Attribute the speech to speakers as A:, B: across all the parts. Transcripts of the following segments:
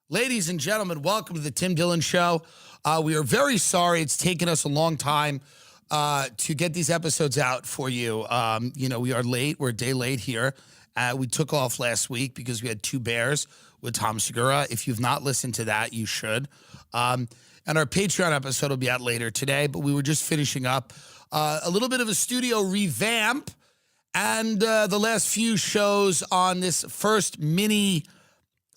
A: Ladies and gentlemen, welcome to the Tim Dillon Show. We are very sorry it's taken us a long time to get these episodes out for you. We are late. We're a day late here. We took off last week because we had two bears with Tom Segura. If you've not listened to that, you should. And our Patreon episode will be out later today, but we were just finishing up a little bit of a studio revamp and the last few shows on this first mini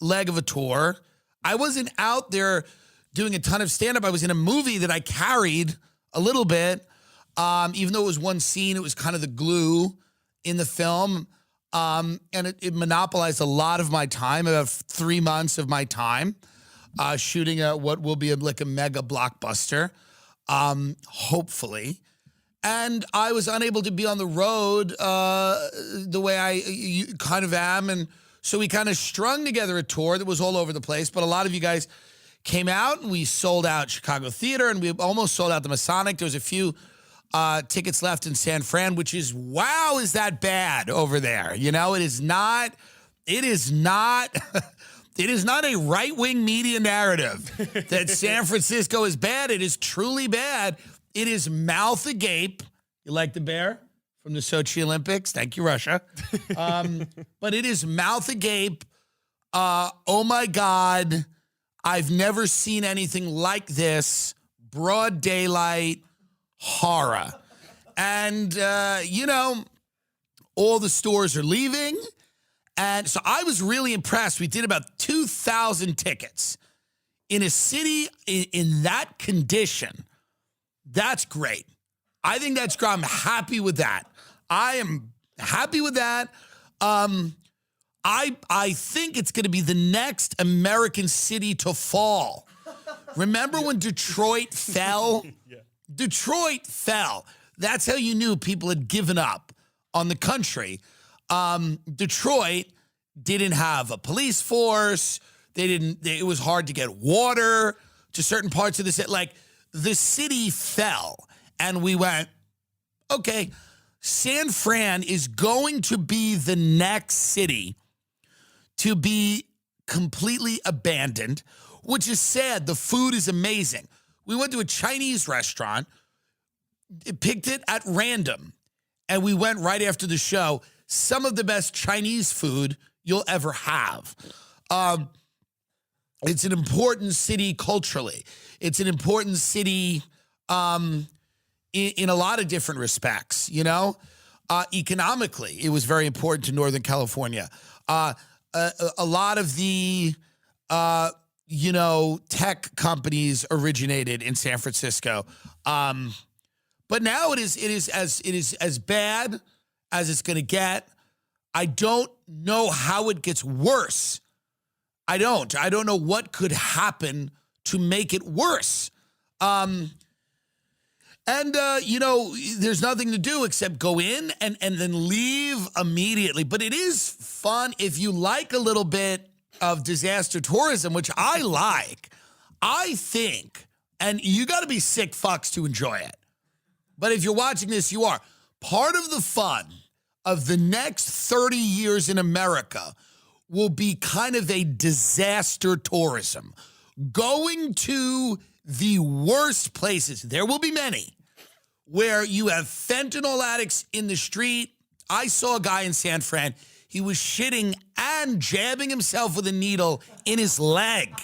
A: leg of a tour. I wasn't out there doing a ton of stand-up. I was in a movie that I carried a little bit. Even though it was one scene, it was kind of the glue in the film. And it monopolized a lot of my time, about 3 months of my time, shooting what will be like a mega blockbuster, hopefully. And I was unable to be on the road the way I kind of am. And so we kind of strung together a tour that was all over the place. But a lot of you guys came out, and we sold out Chicago Theater, and we almost sold out the Masonic. There was a few tickets left in San Fran, which is, wow, is that bad over there? You know, it is not it is not a right-wing media narrative that San Francisco is bad. It is truly bad. It is mouth agape. You like the bear from the Sochi Olympics? Thank you, Russia. But it is mouth agape. Oh my God. I've never seen anything like this. Broad daylight horror. And, all the stores are leaving. And so I was really impressed. We did about 2,000 tickets in a city in that condition. That's great. I think that's great. I'm happy with that. I am happy with that. I think it's going to be the next American city to fall. Remember when Detroit fell? Yeah. Detroit fell. That's how you knew people had given up on the country. Detroit didn't have a police force. It was hard to get water to certain parts of the city. Like, the city fell, and we went, okay, San Fran is going to be the next city to be completely abandoned, which is sad. The food is amazing. We went to a Chinese restaurant, picked it at random, and we went right after the show. Some of the best Chinese food you'll ever have. It's an important city culturally. It's an important city in a lot of different respects, Economically, it was very important to Northern California. A lot of the, tech companies originated in San Francisco. But now it is as bad as it's going to get. I don't know how it gets worse. I don't know what could happen to make it worse. There's nothing to do except go in and then leave immediately. But it is fun if you like a little bit of disaster tourism, which I like. I think, and you got to be sick fucks to enjoy it. But if you're watching this, you are. Part of the fun of the next 30 years in America will be kind of a disaster tourism. Going to the worst places, there will be many, where you have fentanyl addicts in the street. I saw a guy in San Fran. He was shitting and jabbing himself with a needle in his leg.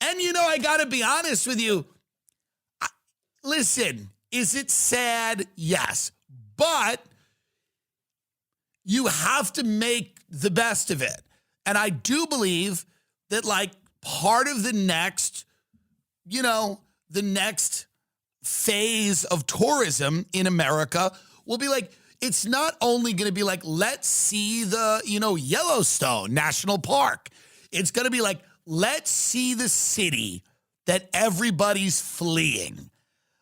A: And, I got to be honest with you. Listen, is it sad? Yes. But you have to make the best of it. And I do believe that, part of the next, the next phase of tourism in America will be it's not only going to be let's see the, Yellowstone National Park. It's going to be let's see the city that everybody's fleeing.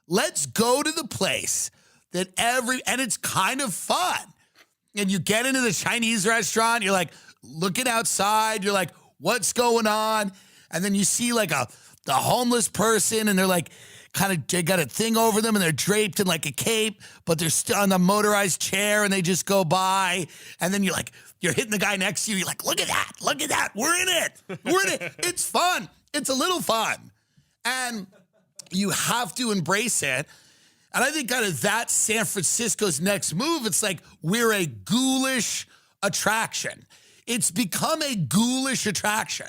A: Let's go to the place that and it's kind of fun. And you get into the Chinese restaurant, you're looking outside, you're what's going on? And then you see the homeless person, and they're they got a thing over them and they're draped in like a cape, but they're still on the motorized chair and they just go by. And then you're hitting the guy next to you. You're like, look at that. We're in it. It's fun. It's a little fun. And you have to embrace it. And I think kind of that's San Francisco's next move. It's like we're a ghoulish attraction. It's become a ghoulish attraction.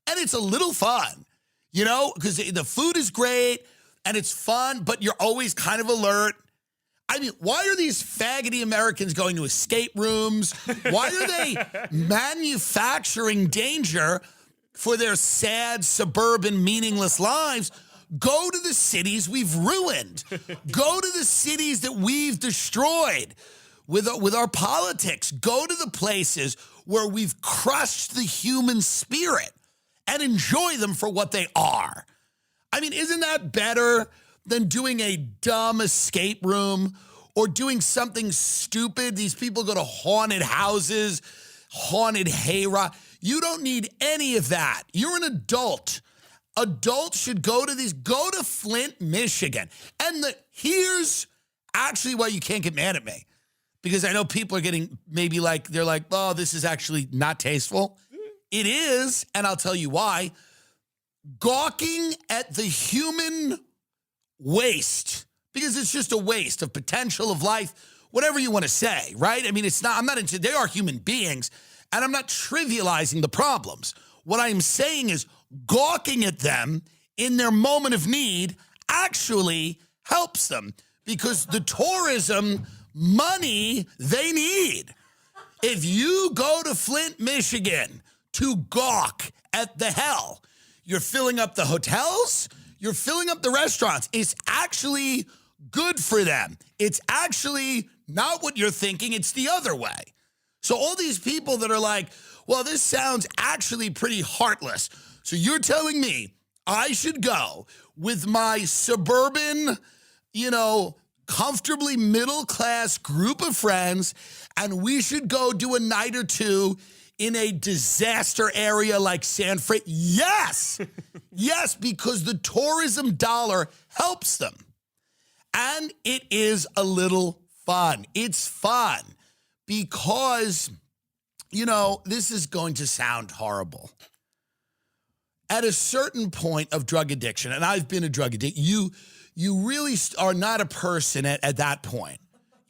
A: And it's a little fun, because the food is great and it's fun, but you're always kind of alert. I mean, why are these faggoty Americans going to escape rooms? Why are they manufacturing danger for their sad, suburban, meaningless lives? Go to the cities we've ruined. Go to the cities that we've destroyed with our politics. Go to the places where we've crushed the human spirit and enjoy them for what they are. I mean, isn't that better than doing a dumb escape room or doing something stupid? These people go to haunted houses, haunted hayride. You don't need any of that. You're an adult. Adults should go to Flint, Michigan. And here's actually why you can't get mad at me. Because I know people are getting they're like, oh, this is actually not tasteful. It is, and I'll tell you why. Gawking at the human waste, because it's just a waste of potential of life, whatever you want to say, right? I mean, they are human beings, and I'm not trivializing the problems. What I'm saying is gawking at them in their moment of need actually helps them because the tourism money they need. If you go to Flint, Michigan to gawk at the hell, you're filling up the hotels, you're filling up the restaurants. It's actually good for them. It's actually not what you're thinking. It's the other way. So all these people that are like, well, this sounds actually pretty heartless. So you're telling me I should go with my suburban, comfortably middle-class group of friends, and we should go do a night or two in a disaster area like San Fran? Yes! Yes, because the tourism dollar helps them. And it is a little fun. It's fun because, this is going to sound horrible. At a certain point of drug addiction, and I've been a drug addict, you really are not a person at that point.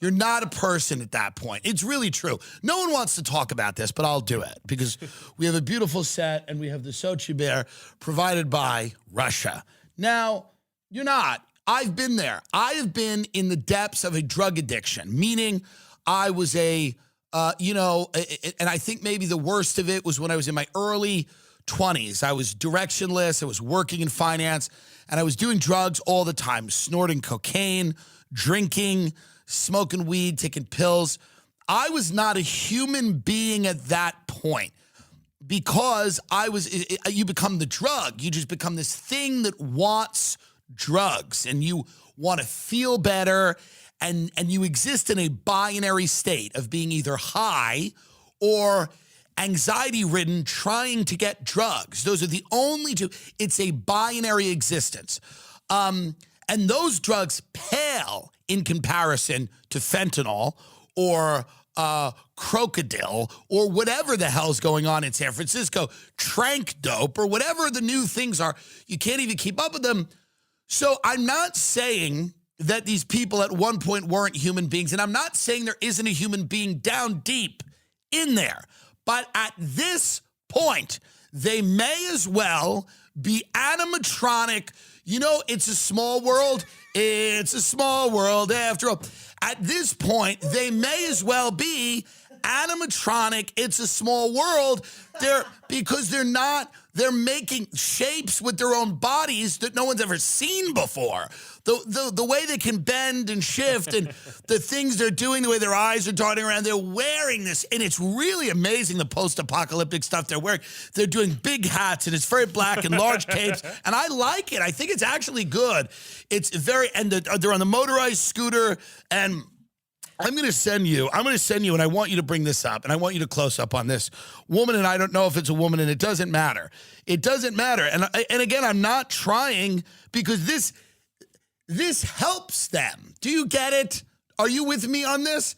A: You're not a person at that point. It's really true. No one wants to talk about this, but I'll do it because we have a beautiful set and we have the Sochi Bear provided by Russia. Now, you're not. I've been there. I have been in the depths of a drug addiction, meaning I was and I think maybe the worst of it was when I was in my early 20s. I was directionless. I was working in finance, and I was doing drugs all the time, snorting cocaine, drinking, smoking weed, taking pills. I was not a human being at that point because you become the drug. You just become this thing that wants drugs, and you want to feel better, and you exist in a binary state of being either high or anxiety-ridden, trying to get drugs. Those are the only two. It's a binary existence. And those drugs pale in comparison to fentanyl or crocodile or whatever the hell's going on in San Francisco, trank dope or whatever the new things are. You can't even keep up with them. So I'm not saying that these people at one point weren't human beings, and I'm not saying there isn't a human being down deep in there. But at this point, they may as well be animatronic. It's a small world. It's a small world after all. At this point, they may as well be animatronic. It's a small world. They're making shapes with their own bodies that no one's ever seen before. The way they can bend and shift and the things they're doing, the way their eyes are darting around, they're wearing this. And it's really amazing, the post-apocalyptic stuff they're wearing. They're doing big hats and it's very black and large capes. And I like it. I think it's actually good. They're on the motorized scooter, and I'm going to send you, and I want you to bring this up, and I want you to close up on this woman, and I don't know if it's a woman, and it doesn't matter. It doesn't matter. And again, I'm not trying, because This helps them. Do you get it? Are you with me on this?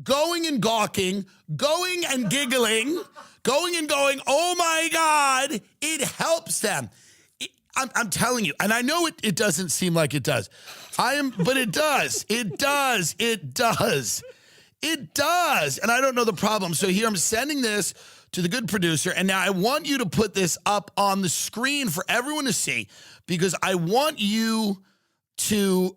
A: Going and gawking, going and giggling, going and going, oh my God, it helps them. I'm telling you, and I know it doesn't seem like it does. But it does. It does. It does. It does. And I don't know the problem. So here I'm sending this to the good producer. And now I want you to put this up on the screen for everyone to see, because I want you to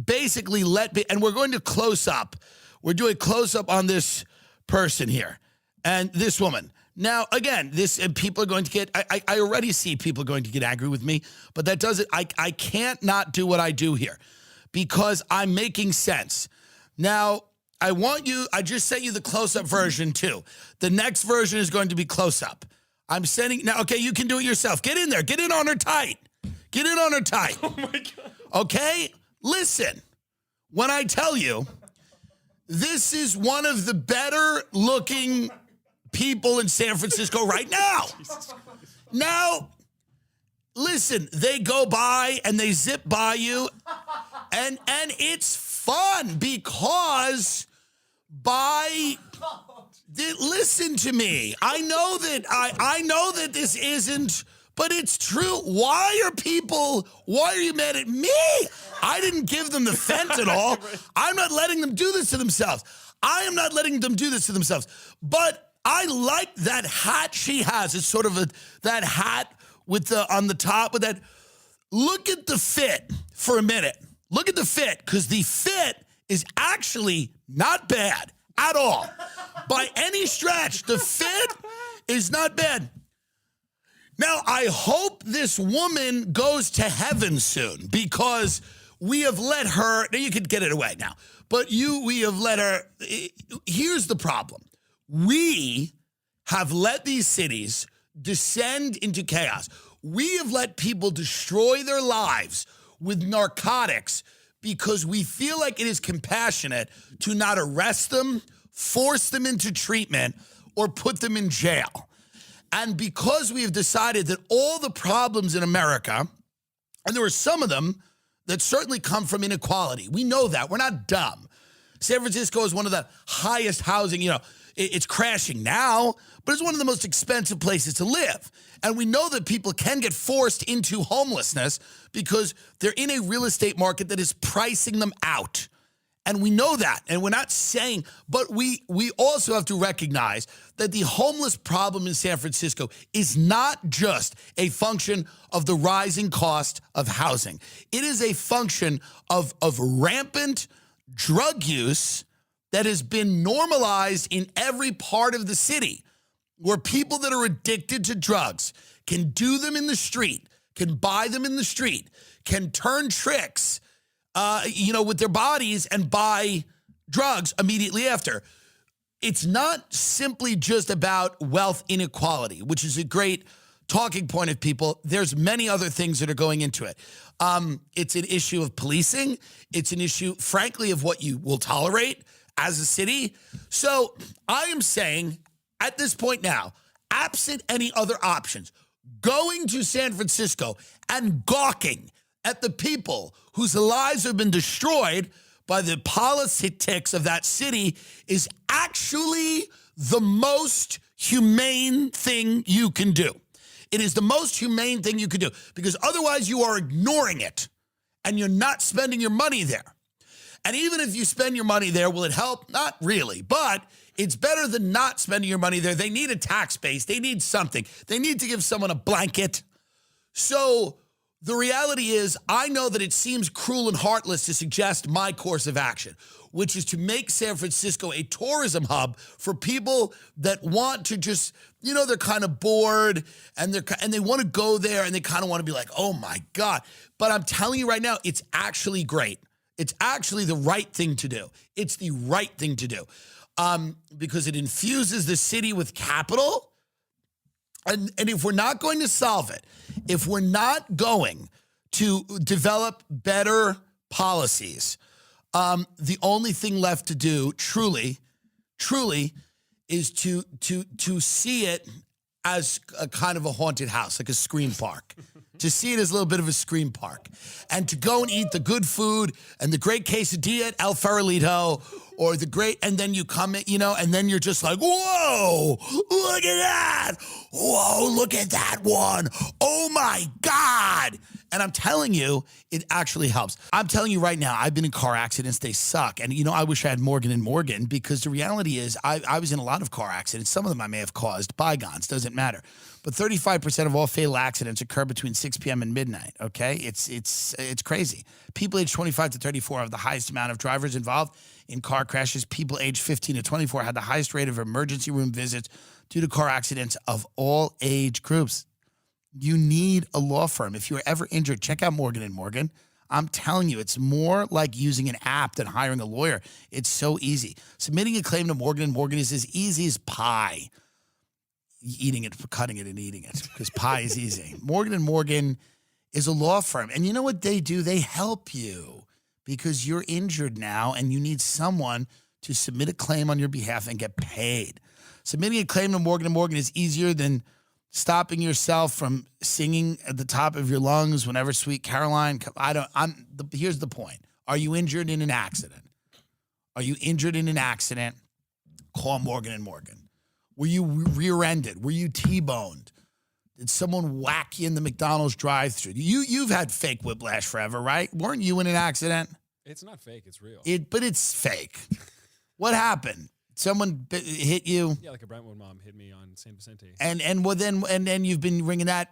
A: basically and we're going to close up. We're doing close up on this person here and this woman. Now, again, people are going to get, I already see people going to get angry with me, but that doesn't, I can't not do what I do here because I'm making sense. Now, I just sent you the close-up version too. The next version is going to be close-up. I'm sending, now, okay, you can do it yourself. Get in there. Get in on her tight. Get in on her tight.
B: Oh my God.
A: Okay? Listen, when I tell you, this is one of the better looking people in San Francisco right now. Now, listen, they go by and they zip by you, and it's fun because listen to me. I know that this isn't, but it's true. Why are you mad at me? I didn't give them the fentanyl. I'm not letting them do this to themselves. I am not letting them do this to themselves. But I like that hat she has. It's sort of that hat with on the top with that. Look at the fit for a minute. Look at the fit, because the fit is actually not bad at all. By any stretch, the fit is not bad. Now, I hope this woman goes to heaven soon, because we have let her, now you could get it away now, but we have let her, here's the problem. We have let these cities descend into chaos. We have let people destroy their lives with narcotics because we feel like it is compassionate to not arrest them, force them into treatment, or put them in jail. And because we have decided that all the problems in America, and there are some of them that certainly come from inequality. We know that. We're not dumb. San Francisco is one of the highest housing, it's crashing now, but it's one of the most expensive places to live. And we know that people can get forced into homelessness because they're in a real estate market that is pricing them out. And we know that, and we're not saying, but we also have to recognize that the homeless problem in San Francisco is not just a function of the rising cost of housing. It is a function of rampant drug use that has been normalized in every part of the city, where people that are addicted to drugs can do them in the street, can buy them in the street, can turn tricks with their bodies and buy drugs immediately after. It's not simply just about wealth inequality, which is a great talking point of people. There's many other things that are going into it. It's an issue of policing. It's an issue, frankly, of what you will tolerate as a city. So I am saying at this point now, absent any other options, going to San Francisco and gawking at the people whose lives have been destroyed by the politics of that city is actually the most humane thing you can do. It is the most humane thing you can do, because otherwise you are ignoring it and you're not spending your money there. And even if you spend your money there, will it help? Not really, but it's better than not spending your money there. They need a tax base. They need something. They need to give someone a blanket. So the reality is, I know that it seems cruel and heartless to suggest my course of action, which is to make San Francisco a tourism hub for people that want to just, they're kind of bored and they want to go there and they kind of want to be like, oh my God. But I'm telling you right now, it's actually great. It's actually the right thing to do. It's the right thing to do because it infuses the city with capital. And if we're not going to solve it, if we're not going to develop better policies, the only thing left to do, truly, is to see it as a kind of a haunted house, like a scream park, Just see it as a little bit of a scream park. And to go and eat the good food and the great quesadilla at El Farolito, or the great, and then you come in, and then you're just like, whoa, look at that. Whoa, look at that one. Oh my God. And I'm telling you, it actually helps. I'm telling you right now, I've been in car accidents. They suck. And, I wish I had Morgan & Morgan, because the reality is I was in a lot of car accidents. Some of them I may have caused. Bygones, doesn't matter. But 35% of all fatal accidents occur between 6 p.m. and midnight, okay? It's crazy. People age 25 to 34 have the highest amount of drivers involved in car crashes. People age 15 to 24 had the highest rate of emergency room visits due to car accidents of all age groups. You need a law firm. If you're ever injured, check out Morgan & Morgan. I'm telling you, it's more like using an app than hiring a lawyer. It's so easy. Submitting a claim to Morgan & Morgan is as easy as pie. Eating it, cutting it, and eating it, because pie is easy. Morgan & Morgan is a law firm. And you know what they do? They help you because you're injured now and you need someone to submit a claim on your behalf and get paid. Submitting a claim to Morgan & Morgan is easier than stopping yourself from singing at the top of your lungs whenever Sweet Caroline. Here's the point. Are you injured in an accident? Are you injured in an accident? Call Morgan & Morgan. Were you rear-ended? Were you T-boned? Did someone whack you in the McDonald's drive-thru? You've had fake whiplash forever, right? Weren't you in an accident?
B: It's not fake. It's real.
A: But it's fake. What happened? Someone hit you?
B: Yeah, like a Brentwood mom hit me on San Vicente.
A: And then you've been ringing that.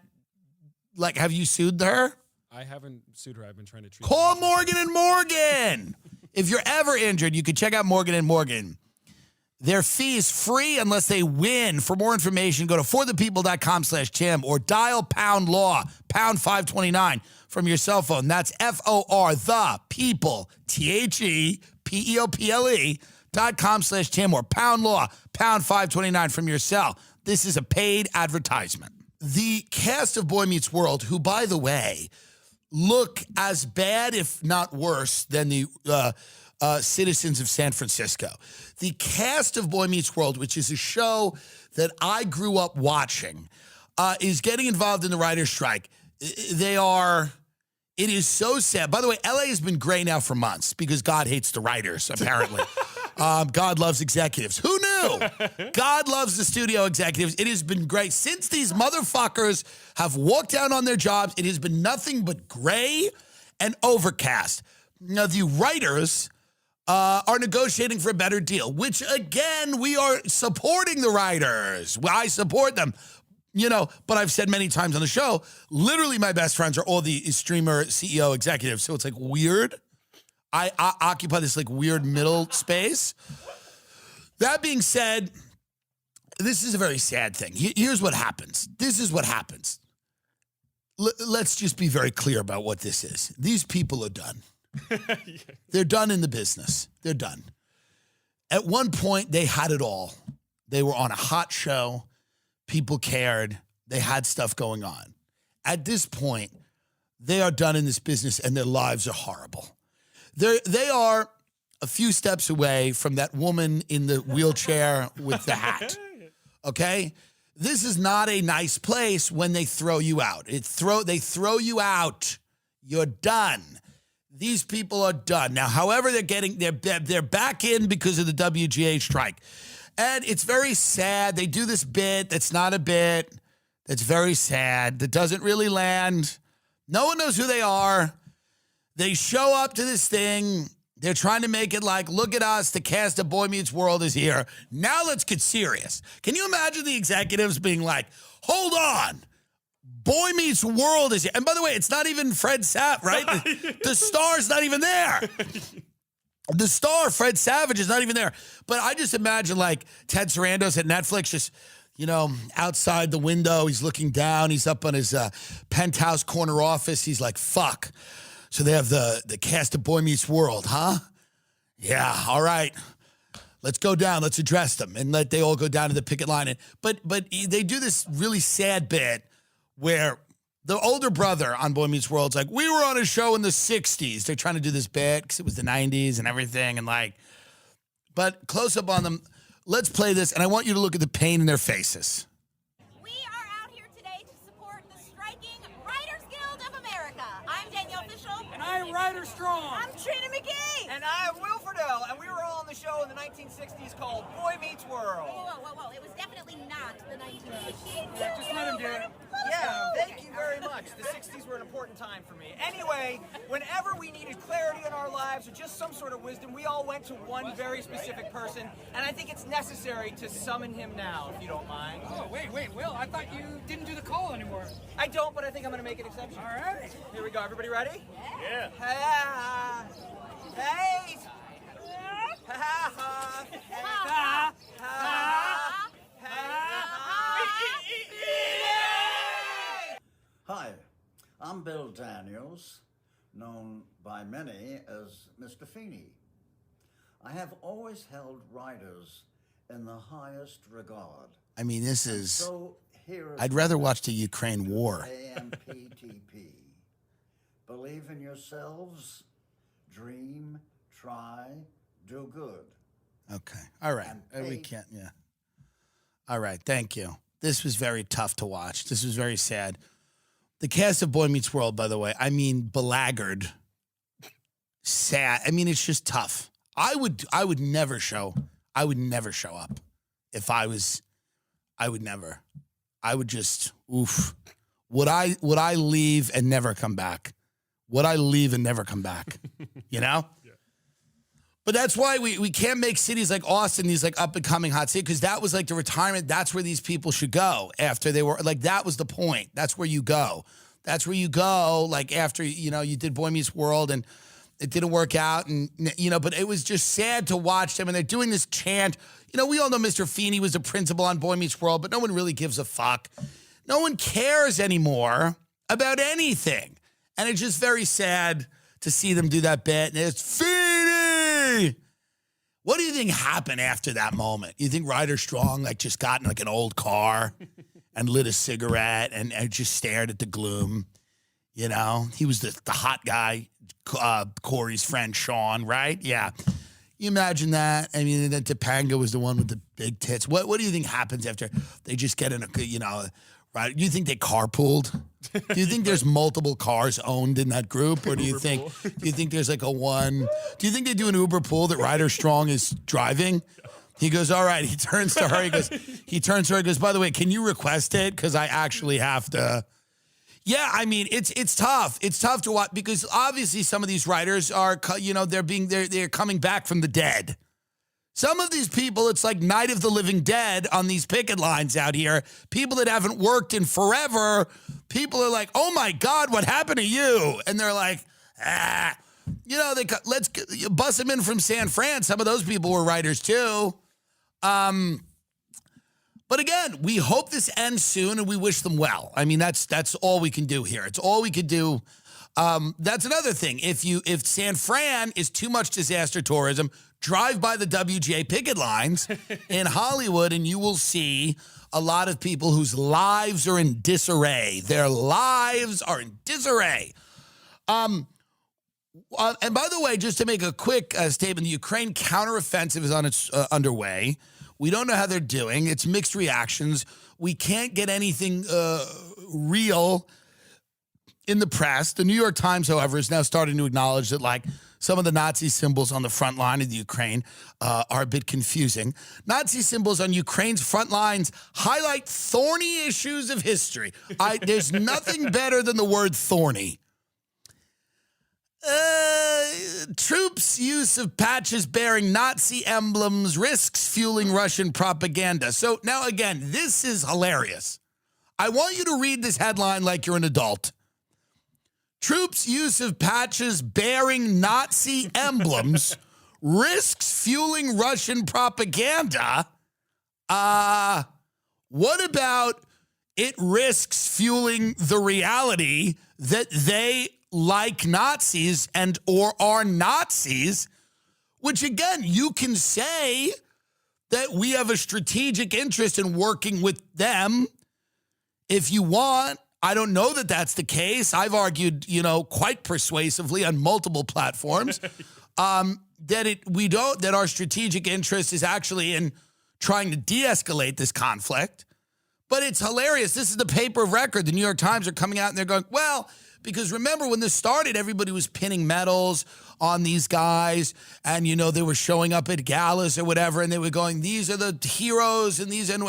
A: Like, have you sued her?
B: I haven't sued her. I've been trying to treat.
A: Call Morgan & Morgan. If you're ever injured, you can check out Morgan & Morgan. Their fee is free unless they win. For more information, go to forthepeople.com/Tim or dial #law, pound 529 from your cell phone. That's FOR, the people, ThePeople.com/Tim or #law, pound 529 from your cell. This is a paid advertisement. The cast of Boy Meets World, who, by the way, look as bad, if not worse, than the citizens of San Francisco. The cast of Boy Meets World, which is a show that I grew up watching, is getting involved in the writer's strike. It is so sad. By the way, LA has been gray now for months because God hates the writers, apparently. God loves executives. Who knew? God loves the studio executives. It has been great. Since these motherfuckers have walked down on their jobs, it has been nothing but gray and overcast. Now, the writers are negotiating for a better deal, which, again, we are supporting the writers. I support them, but I've said many times on the show, literally my best friends are all the streamer CEO executives, so it's like weird. I occupy this like weird middle space. That being said, this is a very sad thing. Here's what happens. This is what happens. Let's just be very clear about what this is. These people are done. They're done in the business. They're done. At one point, they had it all. They were on a hot show. People cared. They had stuff going on. At this point, they are done in this business and their lives are horrible. They are a few steps away from that woman in the wheelchair with the hat. Okay? This is not a nice place when they throw you out. They throw you out. You're done. These people are done. Now, however, they're back in because of the WGA strike. And it's very sad. They do this bit that's not a bit. That's very sad. That doesn't really land. No one knows who they are. They show up to this thing. They're trying to make it like, look at us. The cast of Boy Meets World is here. Now let's get serious. Can you imagine the executives being like, hold on. Boy Meets World is here. And by the way, it's not even Fred Sapp, right? The star's not even there. The star, Fred Savage, is not even there. But I just imagine like Ted Sarandos at Netflix just, outside the window. He's looking down. He's up on his penthouse corner office. He's like, fuck. So they have the cast of Boy Meets World, huh? Yeah, all right. Let's go down. Let's address them. And they all go down to the picket line. But they do this really sad bit where the older brother on Boy Meets World's like, we were on a show in the 60s. They're trying to do this bit because it was the 90s and everything. But close up on them. Let's play this, and I want you to look at the pain in their faces.
C: We are out here today to support the striking Writers Guild the show.
D: And I am Ryder Strong.
C: I'm Trina McGee.
E: And I am Wilfredo, and we were all on the show in the 1960s called Boy Meets World.
C: Whoa. It was definitely not the 1960s.
D: Yeah, just let him do it.
E: Yeah, thank you very much. The 60s were an important time for me. Anyway, whenever we needed clarity in our lives or just some sort of wisdom, we all went to one very specific person, and I think it's necessary to summon him now, if you don't mind.
D: Oh, wait, Will, I thought you didn't do the call anymore.
E: I don't, but I think I'm going to make an exception.
D: All right.
E: Here we go. Everybody ready?
D: Yeah.
E: Ha Hey! Ha ha ha!
F: Hi, I'm Bill Daniels, known by many as Mr. Feeney. I have always held writers in the highest regard.
A: I mean, this is.
F: So here
A: I'd rather watch the Ukraine war.
F: AMPTP. Believe in yourselves, dream, try, do good.
A: Okay. All right. We can't. Yeah. All right. Thank you. This was very tough to watch. This was very sad. The cast of Boy Meets World, by the way, I mean, belagged, sad. I mean, it's just tough. I would never show up if I was. I would never. I would just oof. Would I leave and never come back? Would I leave and never come back? You know? Yeah. But that's why we can't make cities like Austin these like up and coming hot cities, because that was like the retirement. That's where these people should go after they were like, that was the point. That's where you go. That's where you go. Like after, you did Boy Meets World and it didn't work out. And, but it was just sad to watch them. And they're doing this chant. We all know Mr. Feeney was the principal on Boy Meets World, but no one really gives a fuck. No one cares anymore about anything. And it's just very sad to see them do that bit. And it's Feeney! What do you think happened after that moment? You think Ryder Strong just got in like an old car and lit a cigarette and just stared at the gloom? He was the hot guy, Corey's friend Sean, right? Yeah. You imagine that? I mean, then Topanga was the one with the big tits. What do you think happens after they just get in right? Do you think they carpooled? Do you think there's multiple cars owned in that group, or do you think there's like a one? Do you think they do an Uber pool that Ryder Strong is driving? He goes, all right. He turns to her. He goes, by the way, can you request it? Because I actually have to. Yeah, I mean, it's tough. It's tough to watch because obviously some of these writers are, they're coming back from the dead. Some of these people, it's like Night of the Living Dead on these picket lines out here. People that haven't worked in forever. People are like, oh my God, what happened to you? And they're like, let's bust them in from San Fran. Some of those people were writers too. But again, we hope this ends soon and we wish them well. I mean, that's all we can do here. It's all we could do. That's another thing. If San Fran is too much disaster tourism, drive by the WGA picket lines in Hollywood and you will see a lot of people whose lives are in disarray. Their lives are in disarray. And by the way, just to make a quick statement, the Ukraine counteroffensive is on its underway. We don't know how they're doing. It's mixed reactions. We can't get anything real in the press. The New York Times, however, is now starting to acknowledge that, like, some of the Nazi symbols on the front line of the Ukraine are a bit confusing. Nazi symbols on Ukraine's front lines highlight thorny issues of history. There's nothing better than the word thorny. Troops' use of patches bearing Nazi emblems risks fueling Russian propaganda. So now, again, this is hilarious. I want you to read this headline like you're an adult. Troops' use of patches bearing Nazi emblems risks fueling Russian propaganda. What about it risks fueling the reality that they like Nazis and or are Nazis, which again, you can say that we have a strategic interest in working with them if you want. I don't know that that's the case. I've argued, quite persuasively on multiple platforms that our strategic interest is actually in trying to de-escalate this conflict. But it's hilarious. This is the paper of record. The New York Times are coming out and they're going, well, because remember when this started, everybody was pinning medals on these guys and, you know, they were showing up at galas or whatever and they were going, these are the heroes and these and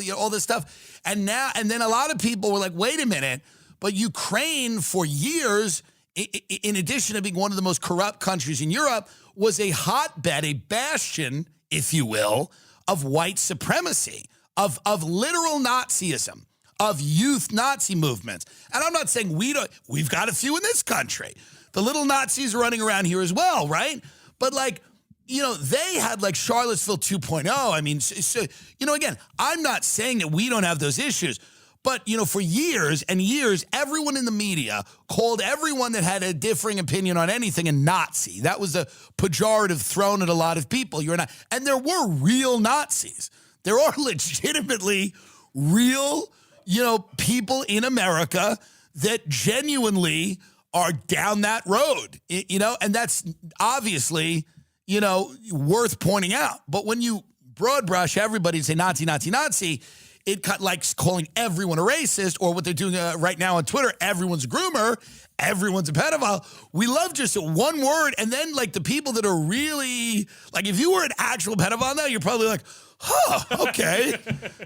A: you know, all this stuff. And then a lot of people were like, wait a minute, but Ukraine for years, in addition to being one of the most corrupt countries in Europe, was a hotbed, a bastion, if you will, of white supremacy, of literal Nazism, of youth Nazi movements. And I'm not saying we've got a few in this country. The little Nazis are running around here as well, right? But like, you know, they had like Charlottesville 2.0. I mean, so, you know, again, I'm not saying that we don't have those issues, but, you know, for years and years, everyone in the media called everyone that had a differing opinion on anything a Nazi. That was a pejorative thrown at a lot of people. You're not, and there were real Nazis. There are legitimately real, you know, people in America that genuinely are down that road, you know, and that's obviously, you know, worth pointing out. But when you broad brush everybody and say Nazi, Nazi, Nazi, it cut like calling everyone a racist, or what they're doing right now on Twitter, everyone's a groomer, everyone's a pedophile. We love just one word, and then like the people that are really, like if you were an actual pedophile now, you're probably like, huh, okay.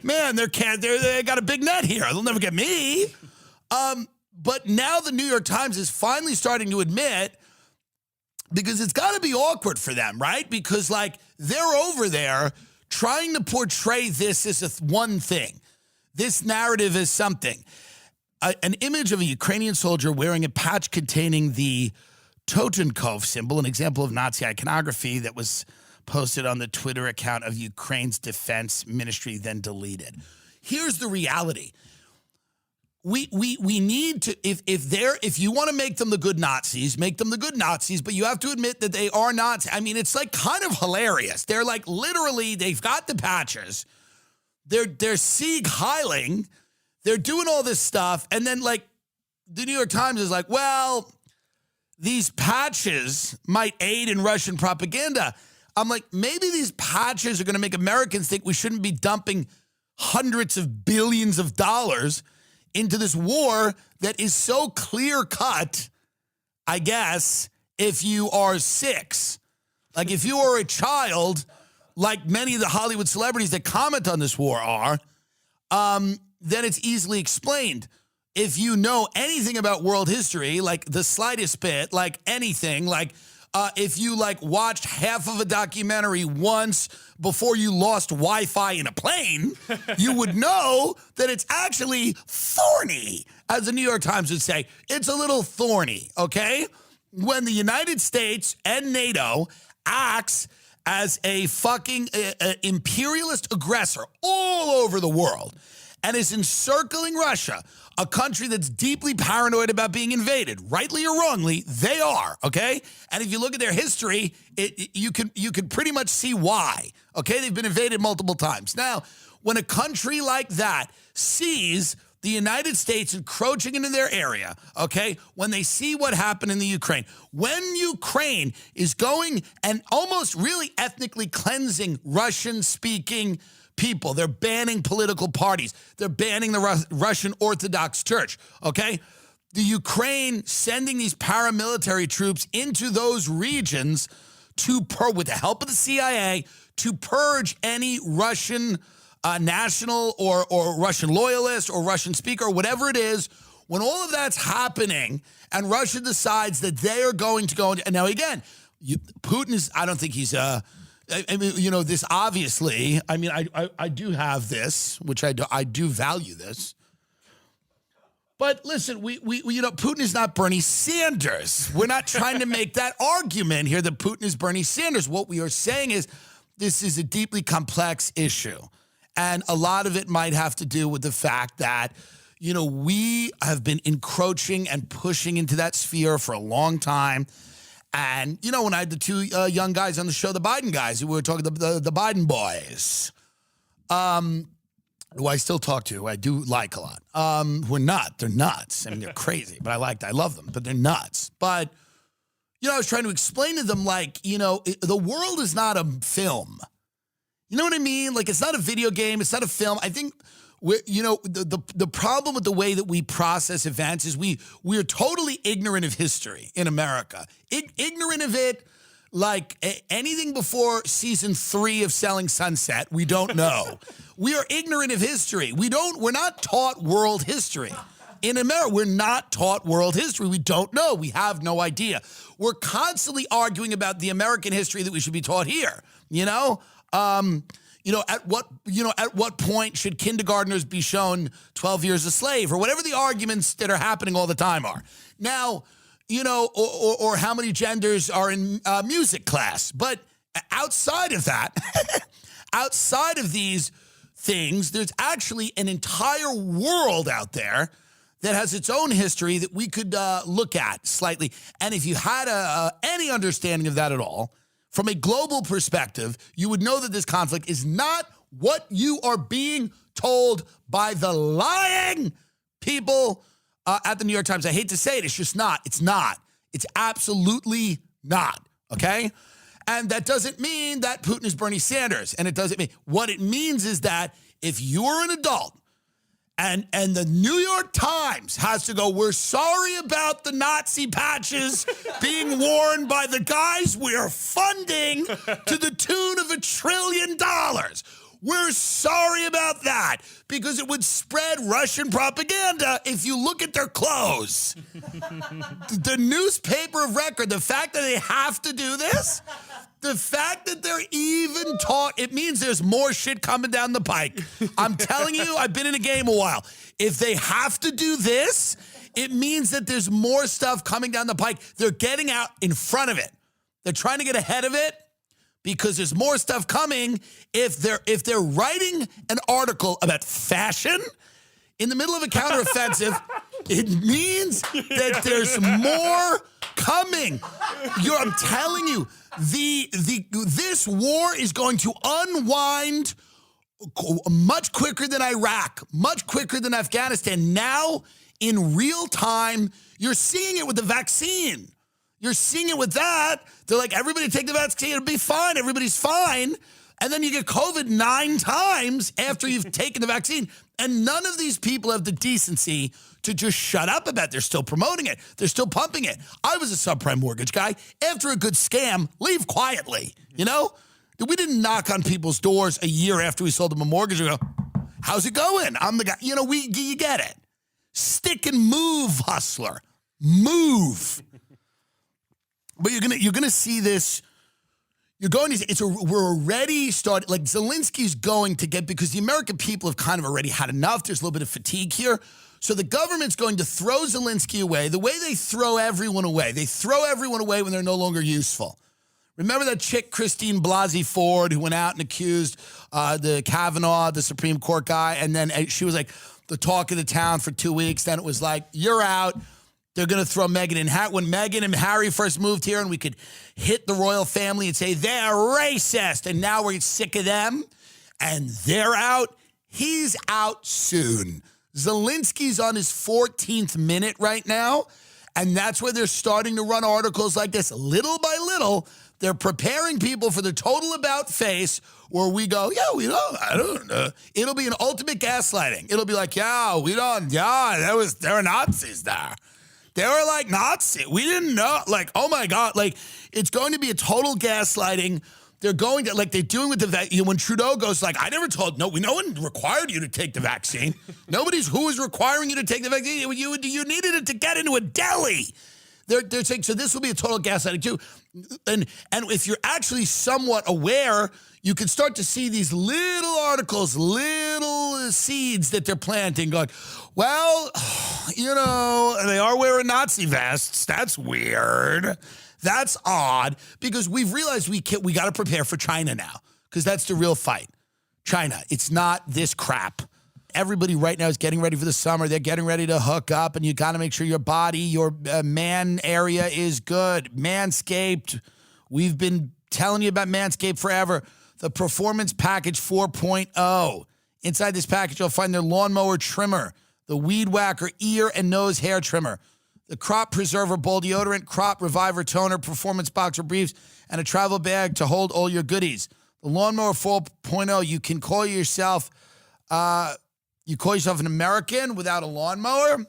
A: Man, they got a big net here. They'll never get me. But now the New York Times is finally starting to admit, because it's got to be awkward for them, right? Because like they're over there trying to portray this as one thing, this narrative as something. An image of a Ukrainian soldier wearing a patch containing the Totenkopf symbol, an example of Nazi iconography that was posted on the Twitter account of Ukraine's defense ministry, then deleted. Here's the reality. We need to, if you want to make them the good Nazis, make them the good Nazis, but you have to admit that they are not. I mean, it's like kind of hilarious. They're like literally, they've got the patches. They're Sieg Heiling. They're doing all this stuff. And then like the New York Times is like, well, these patches might aid in Russian propaganda. I'm like, maybe these patches are going to make Americans think we shouldn't be dumping hundreds of billions of dollars into this war that is so clear-cut, I guess, if you are 6. Like, if you are a child, like many of the Hollywood celebrities that comment on this war are, then it's easily explained. If you know anything about world history, like the slightest bit, like anything, like if you like watched half of a documentary once before you lost Wi-Fi in a plane, you would know that it's actually thorny, as the New York Times would say. It's a little thorny, okay? When the United States and NATO acts as a fucking imperialist aggressor all over the world and is encircling Russia, a country that's deeply paranoid about being invaded, rightly or wrongly, they are, okay? And if you look at their history, you can pretty much see why, okay? They've been invaded multiple times. Now, when a country like that sees the United States encroaching into their area, okay, when they see what happened in the Ukraine, when Ukraine is going and almost really ethnically cleansing Russian-speaking people, they're banning political parties, they're banning the Russian Orthodox Church, okay? The Ukraine sending these paramilitary troops into those regions with the help of the CIA, to purge any Russian national or Russian loyalist or Russian speaker or whatever it is. When all of that's happening and Russia decides that they are going to go into, and now again, Putin is, I don't think he's I mean, you know, this obviously, I mean, I do have this, which I do value this. But listen, we you know, Putin is not Bernie Sanders. We're not trying to make that argument here that Putin is Bernie Sanders. What we are saying is this is a deeply complex issue. And a lot of it might have to do with the fact that, you know, we have been encroaching and pushing into that sphere for a long time. And, you know, when I had the two young guys on the show, the Biden guys, who we were talking, the Biden boys, who I still talk to, who I do like a lot, who are not. They're nuts. I mean, they're crazy, but I love them, but they're nuts. But, you know, I was trying to explain to them, like, you know, the world is not a film. You know what I mean? Like, it's not a video game. It's not a film. I think the problem with the way that we process events is we are totally ignorant of history in America. Ignorant of it, like anything before season 3 of Selling Sunset, we don't know. We are ignorant of history. We're not taught world history. In America, we're not taught world history. We don't know. We have no idea. We're constantly arguing about the American history that we should be taught here. At what point should kindergartners be shown 12 Years a Slave or whatever the arguments that are happening all the time are. Now, or how many genders are in music class. But outside of that, outside of these things, there's actually an entire world out there that has its own history that we could look at slightly. And if you had any understanding of that at all, from a global perspective, you would know that this conflict is not what you are being told by the lying people at the New York Times. I hate to say it, it's just not. It's not. It's absolutely not, okay? And that doesn't mean that Putin is Bernie Sanders, and it doesn't mean. What it means is that if you're an adult and the New York Times has to go, we're sorry about the Nazi patches being worn by the guys we're funding to the tune of $1 trillion. We're sorry about that because it would spread Russian propaganda if you look at their clothes. The newspaper of record, the fact that they have to do this, the fact that they're even it means there's more shit coming down the pike. I'm telling you, I've been in the game a while. If they have to do this, it means that there's more stuff coming down the pike. They're getting out in front of it. They're trying to get ahead of it because there's more stuff coming. If they're writing an article about fashion in the middle of a counteroffensive, it means that there's more coming. I'm telling you, this war is going to unwind much quicker than Iraq, much quicker than Afghanistan. Now, in real time, you're seeing it with the vaccine. You're seeing it with that. They're like, everybody take the vaccine, it'll be fine, everybody's fine. And then you get COVID 9 times after you've taken the vaccine. And none of these people have the decency to just shut up about it. They're still promoting it. They're still pumping it. I was a subprime mortgage guy. After a good scam, leave quietly, We didn't knock on people's doors a year after we sold them a mortgage and go, how's it going? I'm the guy. You get it. Stick and move, hustler. Move. But you're gonna see this. We're already started, like Zelensky's going to get, because the American people have kind of already had enough. There's a little bit of fatigue here. So the government's going to throw Zelensky away the way they throw everyone away. They throw everyone away when they're no longer useful. Remember that chick, Christine Blasey Ford, who went out and accused the Kavanaugh, the Supreme Court guy, and then she was like the talk of the town for 2 weeks. Then it was like, you're out. They're going to throw Meghan in. When Meghan and Harry first moved here and we could hit the royal family and say, they're racist, and now we're sick of them, and they're out, he's out soon. Zelensky's on his 14th minute right now, and that's where they're starting to run articles like this. Little by little, they're preparing people for the total about face where we go, I don't know. It'll be an ultimate gaslighting. It'll be like, there were Nazis there. They were like Nazi. We didn't know. Like, oh my God. Like, it's going to be a total gaslighting. They're going to, like they're doing with the when Trudeau goes like, no one required you to take the vaccine. Who was requiring you to take the vaccine? You needed it to get into a deli. They're saying, so this will be a total gaslighting too. And if you're actually somewhat aware, you can start to see these little articles, little seeds that they're planting going, well, they are wearing Nazi vests. That's weird. That's odd, because we've realized we got to prepare for China now, because that's the real fight. China, it's not this crap. Everybody right now is getting ready for the summer. They're getting ready to hook up, and you got to make sure your body, your man area is good. Manscaped, we've been telling you about Manscaped forever. The Performance Package 4.0. Inside this package, you'll find their lawnmower trimmer, the Weed Whacker ear and nose hair trimmer, the Crop Preserver Bowl deodorant, Crop Reviver toner, Performance Boxer briefs, and a travel bag to hold all your goodies. The Lawnmower 4.0, you can call yourself, You call yourself an American without a lawnmower?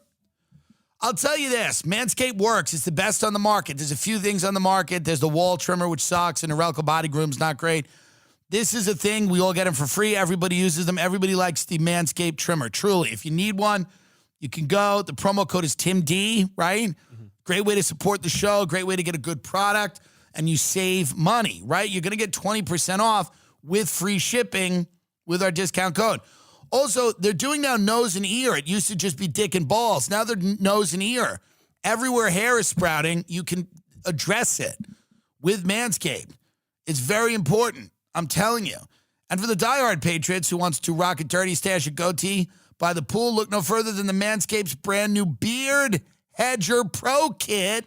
A: I'll tell you this, Manscaped works. It's the best on the market. There's a few things on the market. There's the wall trimmer, which sucks, and the Relco body groom's not great. This is a thing. We all get them for free. Everybody uses them. Everybody likes the Manscaped trimmer. Truly, if you need one, you can go. The promo code is TimD, right? Mm-hmm. Great way to support the show. Great way to get a good product, and you save money, right? You're going to get 20% off with free shipping with our discount code. Also, they're doing now nose and ear. It used to just be dick and balls. Now they're nose and ear. Everywhere hair is sprouting, you can address it with Manscaped. It's very important. I'm telling you. And for the diehard patriots who wants to rock a dirty stash of goatee by the pool, look no further than the Manscaped's brand new Beard Hedger Pro Kit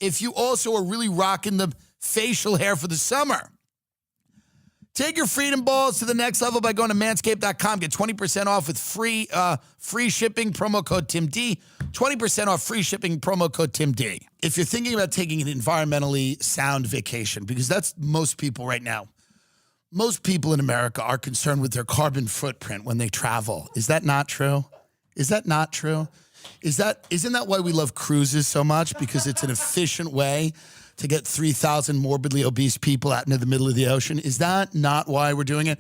A: if you also are really rocking the facial hair for the summer. Take your freedom balls to the next level by going to manscaped.com. Get 20% off with free shipping, promo code TimD. 20% off free shipping, promo code TimD. If you're thinking about taking an environmentally sound vacation, because that's most people right now. Most people in America are concerned with their carbon footprint when they travel. Is that not true? Is that not true? Isn't that why we love cruises so much? Because it's an efficient way to get 3,000 morbidly obese people out into the middle of the ocean. Is that not why we're doing it?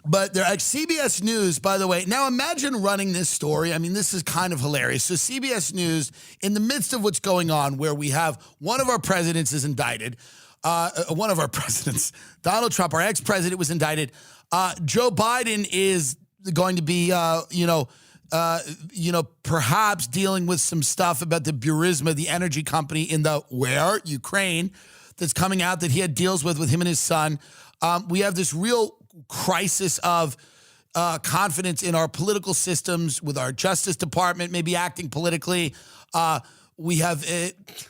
A: But they're like CBS News, by the way. Now imagine running this story. I mean, this is kind of hilarious. So CBS News, in the midst of what's going on, where we have one of our presidents is indicted, Donald Trump, our ex-president, was indicted. Joe Biden is going to be, perhaps dealing with some stuff about the Burisma, the energy company in Ukraine, that's coming out that he had deals with him and his son. We have this real crisis of confidence in our political systems, with our Justice Department maybe acting politically. We have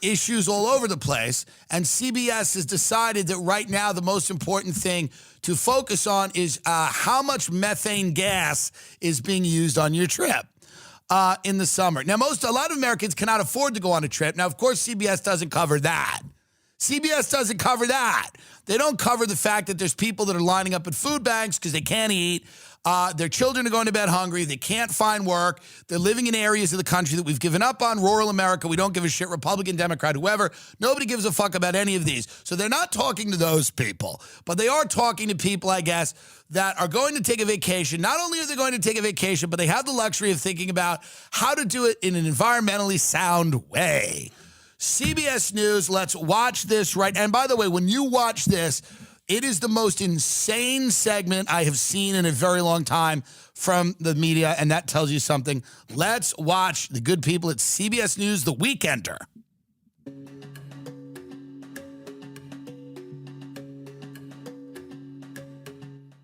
A: issues all over the place. And CBS has decided that right now the most important thing to focus on is how much methane gas is being used on your trip in the summer. Now, a lot of Americans cannot afford to go on a trip. Now, of course, CBS doesn't cover that. CBS doesn't cover that. They don't cover the fact that there's people that are lining up at food banks because they can't eat. Their children are going to bed hungry. They can't find work. They're living in areas of the country that we've given up on, rural America. We don't give a shit, Republican, Democrat, whoever. Nobody gives a fuck about any of these. So they're not talking to those people, but they are talking to people, I guess, that are going to take a vacation. Not only are they going to take a vacation, but they have the luxury of thinking about how to do it in an environmentally sound way. CBS News, let's watch this right. And by the way, when you watch this, it is the most insane segment I have seen in a very long time from the media, and that tells you something. Let's watch the good people at CBS News, The Weekender.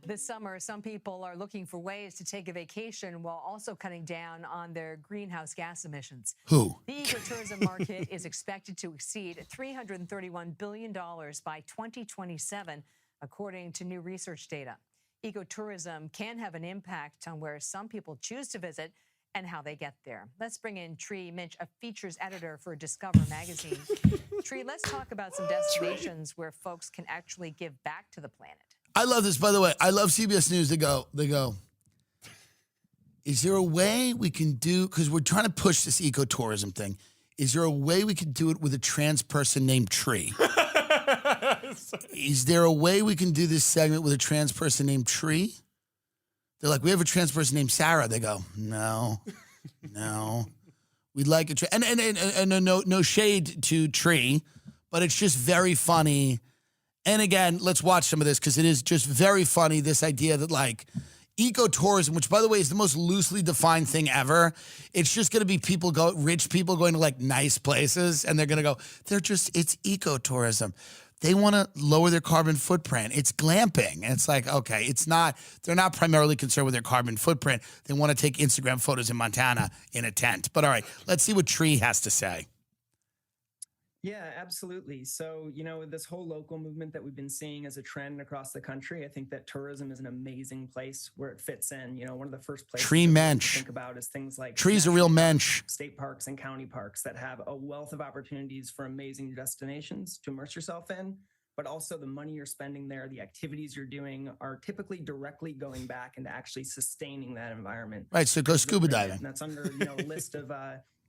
G: This summer, some people are looking for ways to take a vacation while also cutting down on their greenhouse gas emissions.
A: Who?
G: The ecotourism market is expected to exceed $331 billion by 2027, according to new research data. Ecotourism can have an impact on where some people choose to visit and how they get there. Let's bring in Tree Minch, a features editor for Discover magazine. Tree, let's talk about some destinations where folks can actually give back to the planet.
A: I love this, by the way. I love CBS News. They go, is there a way we can do, because we're trying to push this ecotourism thing, is there a way we can do it with a trans person named Tree? Is there a way we can do this segment with a trans person named Tree? They're like, we have a trans person named Sarah. They go, no. We'd like a and no shade to Tree, but it's just very funny. And again, let's watch some of this because it is just very funny, this idea that like ecotourism, which by the way is the most loosely defined thing ever. It's just going to be rich people going to like nice places and they're going to go, it's ecotourism. They want to lower their carbon footprint. It's glamping. And it's like, okay, they're not primarily concerned with their carbon footprint. They want to take Instagram photos in Montana in a tent. But all right, let's see what Tree has to say.
H: Yeah, absolutely. So, this whole local movement that we've been seeing as a trend across the country, I think that tourism is an amazing place where it fits in. One of the first places
A: Tree Mensch.
H: to think about is things like
A: Tree's a real mensch.
H: State parks and county parks that have a wealth of opportunities for amazing destinations to immerse yourself in. but also the money you're spending there, the activities you're doing are typically directly going back into actually sustaining that environment.
A: Right, so go scuba diving.
H: And that's under a list of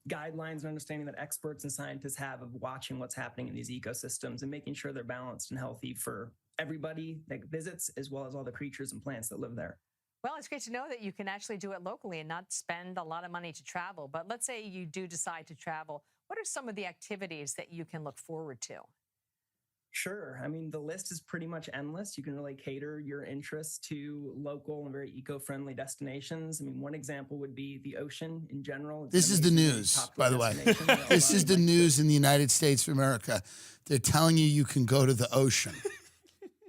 H: guidelines and understanding that experts and scientists have of watching what's happening in these ecosystems and making sure they're balanced and healthy for everybody that visits, as well as all the creatures and plants that live there.
G: Well, it's great to know that you can actually do it locally and not spend a lot of money to travel. But let's say you do decide to travel. What are some of the activities that you can look forward to?
H: Sure. I mean, the list is pretty much endless. You can really cater your interests to local and very eco-friendly destinations. I mean, one example would be the ocean in general.
A: This is the news, by the way. This is the news in the United States of America. They're telling you can go to the ocean.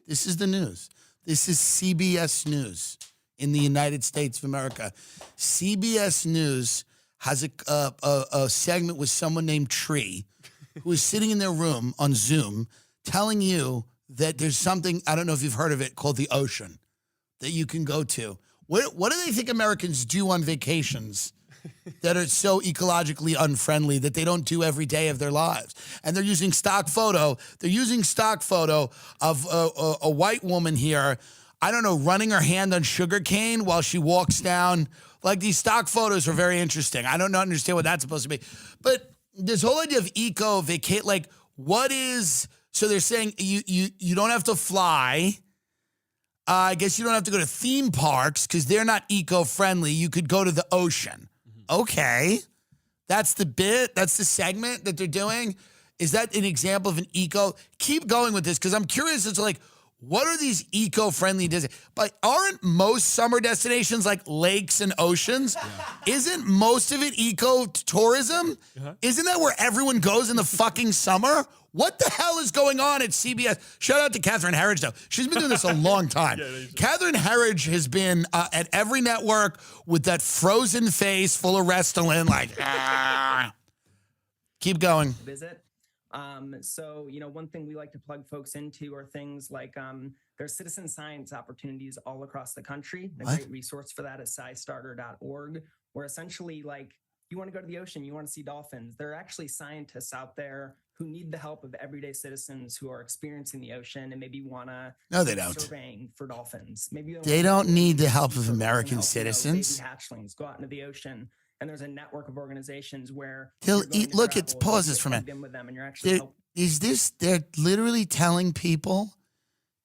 A: This is the news. This is CBS News in the United States of America. CBS News has a segment with someone named Tree who is sitting in their room on Zoom telling you that there's something, I don't know if you've heard of it, called the ocean that you can go to. What do they think Americans do on vacations that are so ecologically unfriendly that they don't do every day of their lives? And they're using stock photo. They're using stock photo of a white woman here, I don't know, running her hand on sugar cane while she walks down. Like, these stock photos are very interesting. I don't understand what that's supposed to be. But this whole idea of eco-vacate, like, what is... So they're saying you don't have to fly. I guess you don't have to go to theme parks because they're not eco-friendly. You could go to the ocean. Okay. That's the bit. That's the segment that they're doing. Is that an example of an eco? Keep going with this because I'm curious. It's like, what are these eco-friendly destinations? But aren't most summer destinations like lakes and oceans? Yeah. Isn't most of it eco-tourism? Uh-huh. Isn't that where everyone goes in the fucking summer? What the hell is going on at CBS? Shout out to Catherine Herridge, though. She's been doing this a long time. Catherine Herridge has been at every network with that frozen face full of Restylane, like, ah. Keep going.
H: Visit. So, one thing we like to plug folks into are things like there's citizen science opportunities all across the country. A great resource for that is scistarter.org, where essentially, like, you want to go to the ocean, you want to see dolphins. There are actually scientists out there who need the help of everyday citizens who are experiencing the ocean and maybe want to surveying for dolphins. Maybe
A: they don't need the help of American citizens.
H: Baby hatchlings go out into the ocean. And there's a network of organizations where
A: they'll eat. Look, it's pauses for a minute.
H: With them and you're actually
A: they're literally telling people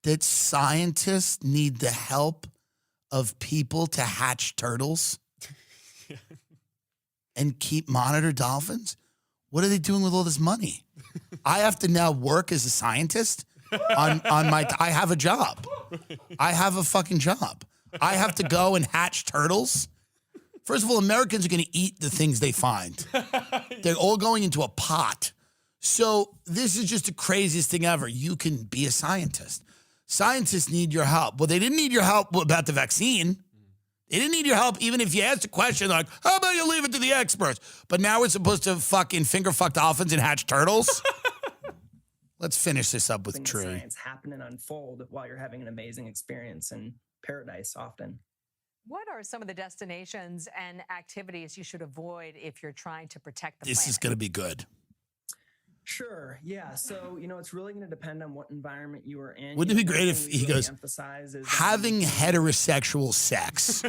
A: that scientists need the help of people to hatch turtles and monitor dolphins. What are they doing with all this money? I have to now work as a scientist on my. I have a job. I have a fucking job. I have to go and hatch turtles. First of all, Americans are going to eat the things they find. They're all going into a pot. So this is just the craziest thing ever. You can be a scientist. Scientists need your help. Well, they didn't need your help about the vaccine. They didn't need your help even if you asked a question like, how about you leave it to the experts? But now we're supposed to fucking finger fuck dolphins and hatch turtles? Let's finish this up with Tree.
H: Science happen and unfold while you're having an amazing experience in paradise often.
G: What are some of the destinations and activities you should avoid if you're trying to protect the planet?
A: This is going to be good.
H: Sure. Yeah. So, it's really going to depend on what environment you are in.
A: Wouldn't it be great if he goes, having heterosexual sex,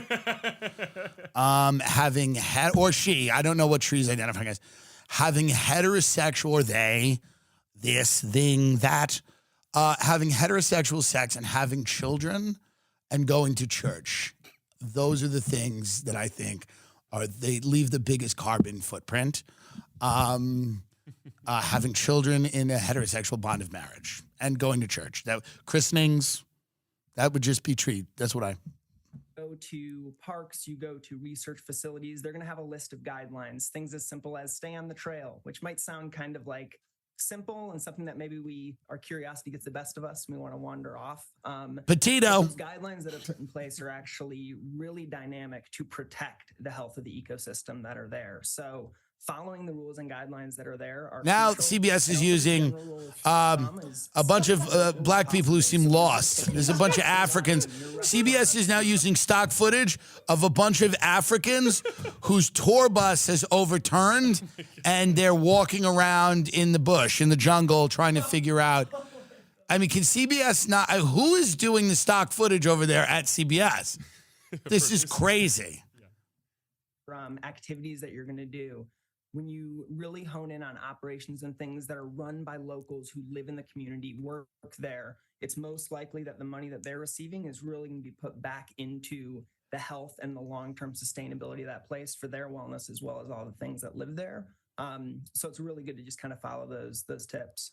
A: or she, I don't know what Tree's identifying as, having heterosexual, or they, this, thing, that, having heterosexual sex and having children and going to church. Those are the things that I think they leave the biggest carbon footprint. Having children in a heterosexual bond of marriage and going to church. Christenings, that would just be treat. That's what I
H: go to parks, you go to research facilities. They're going to have a list of guidelines, things as simple as stay on the trail, which might sound kind of like simple and something that maybe our curiosity gets the best of us and we want to wander off.
A: Petito.
H: Those guidelines that are put in place are actually really dynamic to protect the health of the ecosystem that are there. So following the rules and guidelines that are there are
A: now CBS is using a bunch of black people who seem lost. There's a bunch of Africans. CBS is now using stock footage of a bunch of Africans whose tour bus has overturned and they're walking around in the bush, in the jungle, trying to figure out. I mean, can CBS not? Who is doing the stock footage over there at CBS? This is crazy.
H: Activities that you're going to do. When you really hone in on operations and things that are run by locals who live in the community, work there, it's most likely that the money that they're receiving is really going to be put back into the health and the long-term sustainability of that place for their wellness, as well as all the things that live there. So it's really good to just kind of follow those tips.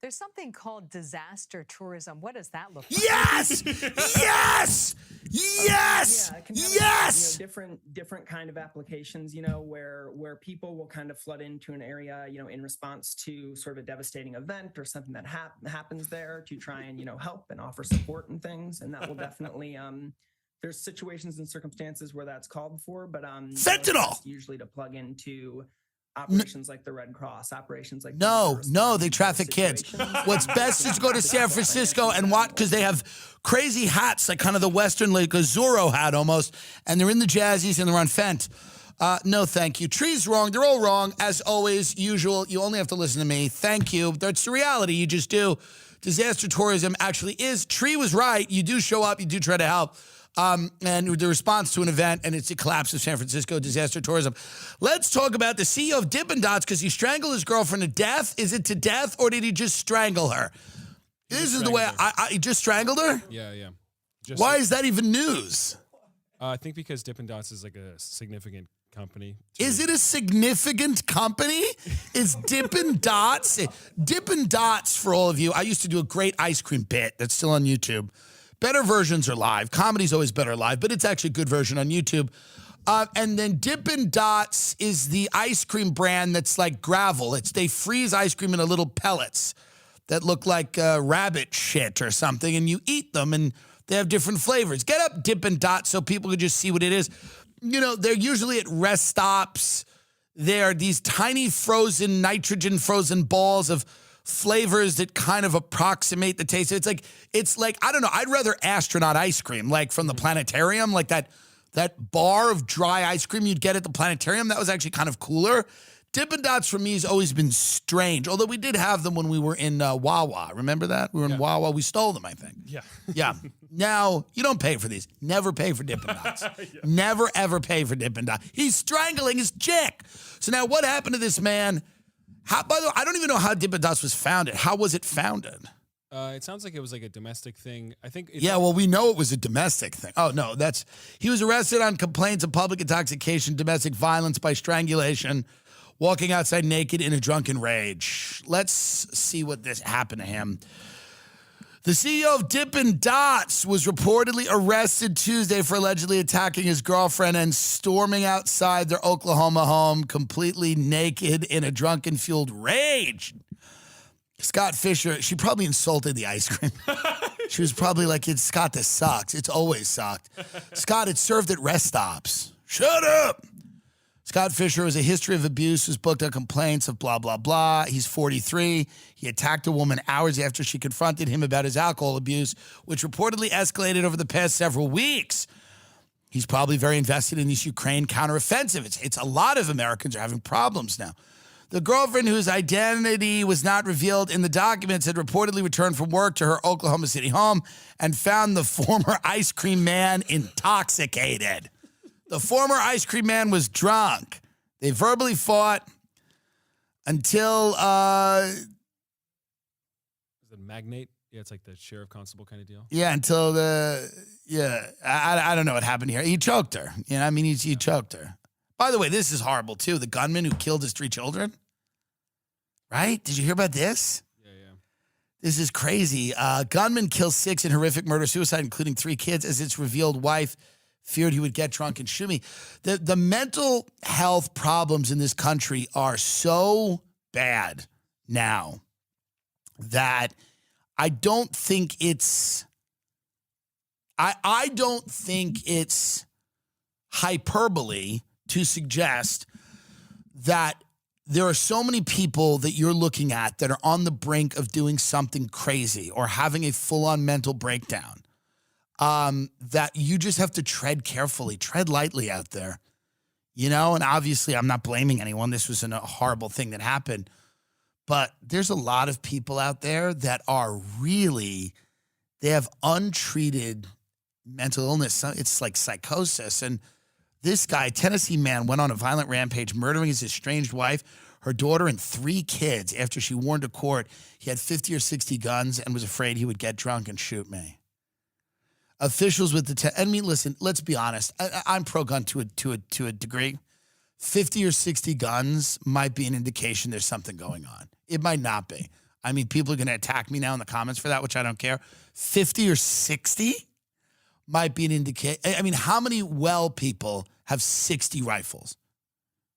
G: There's something called disaster tourism. What does that look like?
A: Yes! Yes! Yes!
H: Yeah, it can have,
A: Yes!
H: different kind of applications, where people will kind of flood into an area, in response to sort of a devastating event or something that happens there, to try and, help and offer support and things. And that will definitely, there's situations and circumstances where that's called for, but
A: fentanyl
H: usually to plug into operations like the Red Cross, operations like
A: no, they traffic kids. What's best is to go to San Francisco and watch, because they have crazy hats, like kind of the Western, like a Zorro hat almost, and they're in the Jazzies and they're on Fent. No, thank you. Tree's wrong. They're all wrong. As always, usual, you only have to listen to me. Thank you. That's the reality. You just do. Disaster tourism actually is. Tree was right. You do show up. You do try to help. And the response to an event, and it's a collapse of San Francisco, disaster tourism. Let's talk about the CEO of Dippin' Dots, because he strangled his girlfriend to death. Is it to death, or did he just strangle her? This is the way he just strangled her?
B: Yeah.
A: Why is that even news?
B: I think because Dippin' Dots is like a significant company.
A: Is it a significant company? Is Dippin' Dots? Dippin' Dots, for all of you, I used to do a great ice cream bit that's still on YouTube. Better versions are live. Comedy's always better live, but it's actually a good version on YouTube. And then Dippin' Dots is the ice cream brand that's like gravel. They freeze ice cream into little pellets that look like rabbit shit or something, and you eat them, and they have different flavors. Get up Dippin' Dots so people can just see what it is. They're usually at rest stops. They're these tiny nitrogen frozen balls of flavors that kind of approximate the taste. It's like I don't know. I'd rather astronaut ice cream, like from the planetarium, like that bar of dry ice cream you'd get at the planetarium. That was actually kind of cooler. Dippin' Dots for me has always been strange, although we did have them when we were in Wawa. Remember that? We were in Wawa. We stole them, I think. Yeah. Now, you don't pay for these. Never pay for Dippin' Dots. Never, ever pay for Dippin' Dots. He's strangling his chick. So now what happened to this man? By the way, I don't even know how Dippin' Dots was founded. How was it founded?
B: It sounds like it was like a domestic thing. I think.
A: Well, we know it was a domestic thing. Oh, no, he was arrested on complaints of public intoxication, domestic violence by strangulation, walking outside naked in a drunken rage. Let's see what this happened to him. The CEO of Dippin' Dots was reportedly arrested Tuesday for allegedly attacking his girlfriend and storming outside their Oklahoma home completely naked in a drunken-fueled rage. Scott Fisher, she probably insulted the ice cream. She was probably like, Scott, this sucks. It's always sucked. Scott, it's served at rest stops. Shut up. Scott Fisher has a history of abuse, was booked on complaints of blah, blah, blah. He's 43. He attacked a woman hours after she confronted him about his alcohol abuse, which reportedly escalated over the past several weeks. He's probably very invested in this Ukraine counteroffensive. It's a lot of Americans are having problems now. The girlfriend, whose identity was not revealed in the documents, had reportedly returned from work to her Oklahoma City home and found the former ice cream man intoxicated. The former ice cream man was drunk. They verbally fought until...
B: Is it magnate? Yeah, it's like the sheriff constable kind of deal.
A: Yeah, until I don't know what happened here. He choked her. He choked her. By the way, this is horrible, too. The gunman who killed his 3 children. Right? Did you hear about this?
B: Yeah.
A: This is crazy. Gunman kills 6 in horrific murder-suicide, including 3 kids, as its revealed wife feared he would get drunk and shoot me. The mental health problems in this country are so bad now that I don't think it's hyperbole to suggest that there are so many people that you're looking at that are on the brink of doing something crazy or having a full-on mental breakdown. That you just have to tread carefully, tread lightly out there, and obviously I'm not blaming anyone. This was a horrible thing that happened, But there's a lot of people out there that are really, they have untreated mental illness. It's like psychosis. And this guy, Tennessee man, went on a violent rampage, murdering his estranged wife, her daughter, and 3 kids after she warned a court he had 50 or 60 guns and was afraid he would get drunk and shoot me. Officials with the, I mean, listen, let's be honest. I'm pro-gun to a degree. 50 or 60 guns might be an indication there's something going on. It might not be. I mean, people are going to attack me now in the comments for that, which I don't care. 50 or 60 might be an indication. I mean, how many well people have 60 rifles?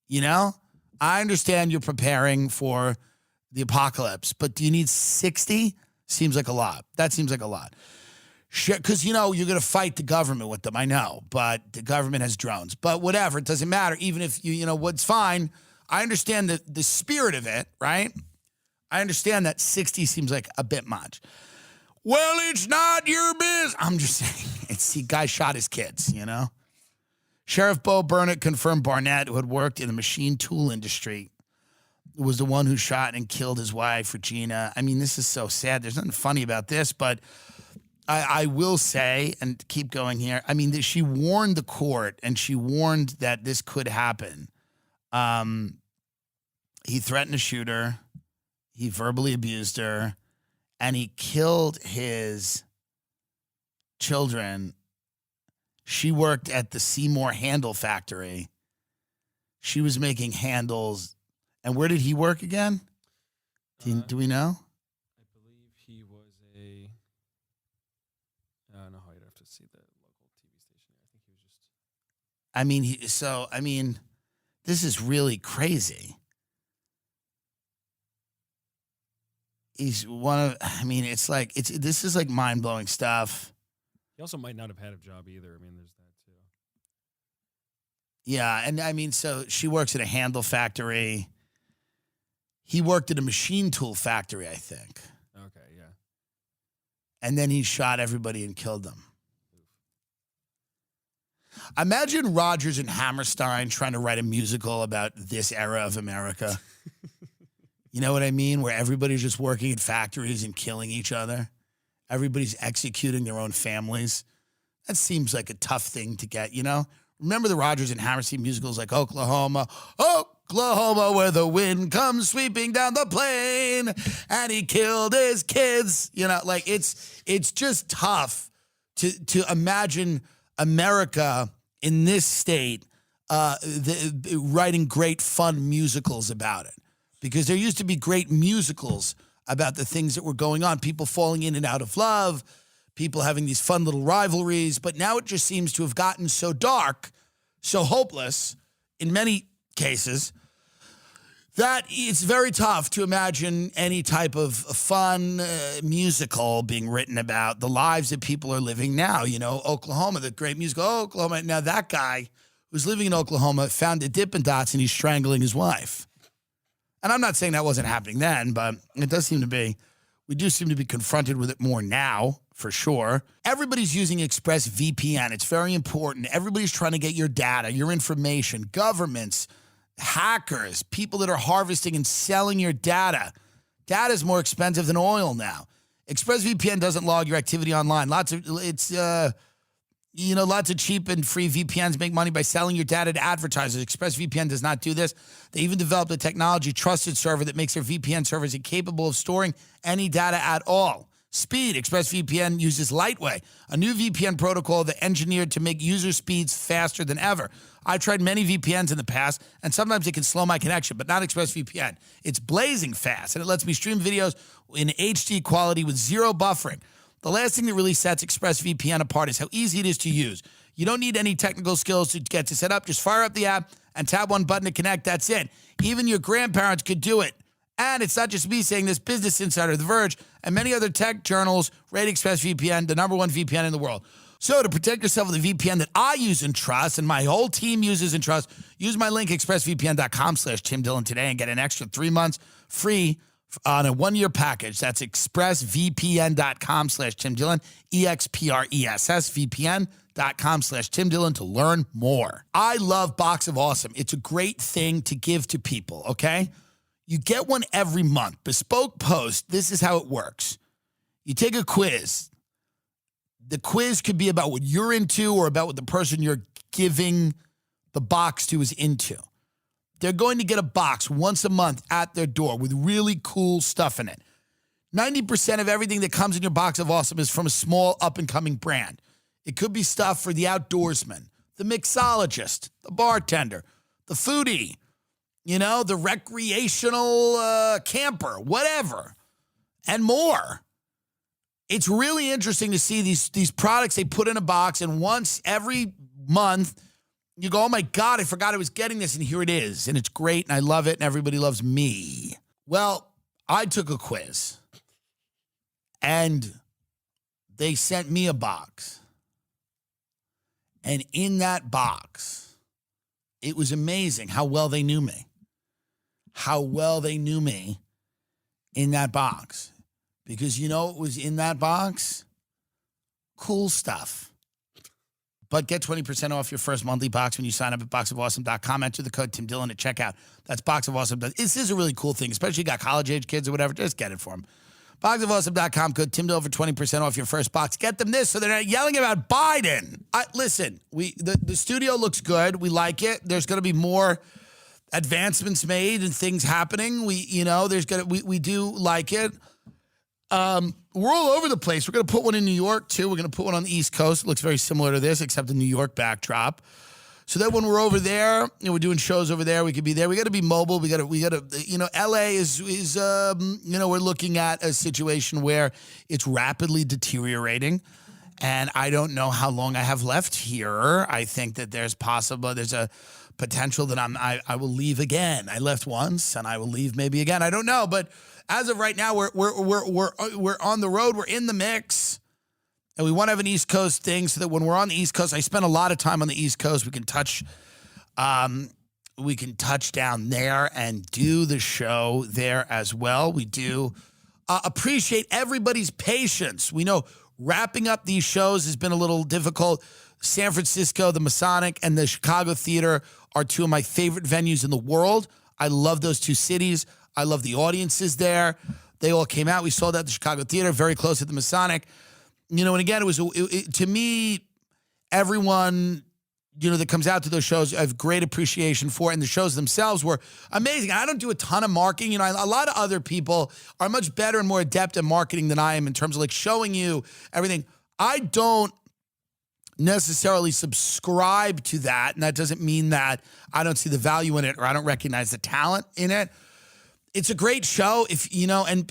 A: You know? I understand you're preparing for the apocalypse, but do you need 60? Seems like a lot. That seems like a lot. Because, you know, you're going to fight the government with them, I know, but the government has drones. But whatever, it doesn't matter. Even if, you know, what's fine. I understand the spirit of it, right? I understand that 60 seems like a bit much. Well, it's not your business. I'm just saying, the guy shot his kids, you know? Sheriff Bo Burnett confirmed Barnett, who had worked in the machine tool industry, was the one who shot and killed his wife, Regina. I mean, this is so sad. There's nothing funny about this, but I will say, and keep going here, I mean, she warned the court, and she warned that this could happen. He threatened to shoot her. He verbally abused her. And he killed his children. She worked at the Seymour Handle Factory. She was making handles. And where did he work again? Do we know?
B: I believe he was a... I don't know how you'd have to see the local TV station. I think he was just...
A: I mean, this is really crazy. He's one of, I mean, this is like mind-blowing stuff.
B: He also might not have had a job either. I mean, there's that too.
A: Yeah, and I mean, so she works at a handle factory. He worked at a machine tool factory, I think.
B: Okay, yeah.
A: And then he shot everybody and killed them. Imagine Rodgers and Hammerstein trying to write a musical about this era of America. You know what I mean? Where everybody's just working at factories and killing each other. Everybody's executing their own families. That seems like a tough thing to get, you know? Remember the Rodgers and Hammerstein musicals like Oklahoma, where the wind comes sweeping down the plain, and he killed his kids. You know, like it's just tough to imagine America in this state writing great fun musicals about it. Because there used to be great musicals about the things that were going on, people falling in and out of love, people having these fun little rivalries. But now it just seems to have gotten so dark, so hopeless in many cases, that it's very tough to imagine any type of fun musical being written about the lives that people are living now. You know, Oklahoma, the great musical, Oklahoma. Now that guy who's living in Oklahoma found the Dippin' Dots and he's strangling his wife. And I'm not saying that wasn't happening then, but it does seem to be. We do seem to be confronted with it more now, for sure. Everybody's using ExpressVPN. It's very important. Everybody's trying to get your data, your information, governments, hackers, people that are harvesting and selling your data. Data is more expensive than oil now. ExpressVPN doesn't log your activity online. Lots of cheap and free VPNs make money by selling your data to advertisers. ExpressVPN does not do this. They even developed a technology trusted server that makes their VPN servers incapable of storing any data at all. Speed. ExpressVPN uses Lightway, a new VPN protocol that engineered to make user speeds faster than ever. I've tried many VPNs in the past, and sometimes it can slow my connection, but not ExpressVPN. It's blazing fast, and it lets me stream videos in HD quality with zero buffering. The last thing that really sets ExpressVPN apart is how easy it is to use. You don't need any technical skills to get to set up. Just fire up the app and tap one button to connect. That's it. Even your grandparents could do it. And it's not just me saying this. Business Insider, The Verge, and many other tech journals rate ExpressVPN the #1 VPN in the world. So to protect yourself with a VPN that I use and trust, and my whole team uses and trusts, use my link expressvpn.com/Tim Dillon today and get an extra 3 months free on a 1-year package. That's expressvpn.com/Tim Dillon, EXPRESSVPN.com/Tim Dillon to learn more. I love Box of Awesome. It's a great thing to give to people, okay? You get one every month. Bespoke Post, this is how it works. You take a quiz. The quiz could be about what you're into or about what the person you're giving the box to is into. They're going to get a box once a month at their door with really cool stuff in it. 90% of everything that comes in your box of awesome is from a small up-and-coming brand. It could be stuff for the outdoorsman, the mixologist, the bartender, the foodie, the recreational camper, whatever, and more. It's really interesting to see these products they put in a box, and once every month, you go, oh my God, I forgot I was getting this, and here it is, and it's great, and I love it, and everybody loves me. Well, I took a quiz, and they sent me a box, and in that box, it was amazing how well they knew me. How well they knew me in that box. Because you know what was in that box? Cool stuff. But get 20% off your first monthly box when you sign up at boxofawesome.com. Enter the code Tim Dillon at checkout. That's boxofawesome. This is a really cool thing, especially if you got college-age kids or whatever. Just get it for them. Boxofawesome.com, code Tim Dillon for 20% off your first box. Get them this so they're not yelling about Biden. Listen, the studio looks good. We like it. There's going to be more advancements made and things happening. We do like it. We're all over the place. We're going to put one in New York too. We're going to put one on the East Coast. It looks very similar to this, except the New York backdrop. So that when we're over there, we're doing shows over there. We could be there. We got to be mobile. We got to. LA is we're looking at a situation where it's rapidly deteriorating, and I don't know how long I have left here. I think that there's a potential that I will leave again. I left once, and I will leave maybe again. I don't know, but as of right now, we're on the road. We're in the mix, and we want to have an East Coast thing so that when we're on the East Coast, I spend a lot of time on the East Coast. We can touch down there and do the show there as well. We do appreciate everybody's patience. We know wrapping up these shows has been a little difficult. San Francisco, the Masonic, and the Chicago Theater are two of my favorite venues in the world. I love those two cities. I love the audiences there. They all came out. We sold out the Chicago Theater, very close to the Masonic. And again, to me, everyone, that comes out to those shows, I have great appreciation for, and the shows themselves were amazing. I don't do a ton of marketing. A lot of other people are much better and more adept at marketing than I am in terms of showing you everything. I don't necessarily subscribe to that, and that doesn't mean that I don't see the value in it or I don't recognize the talent in it. It's a great show, and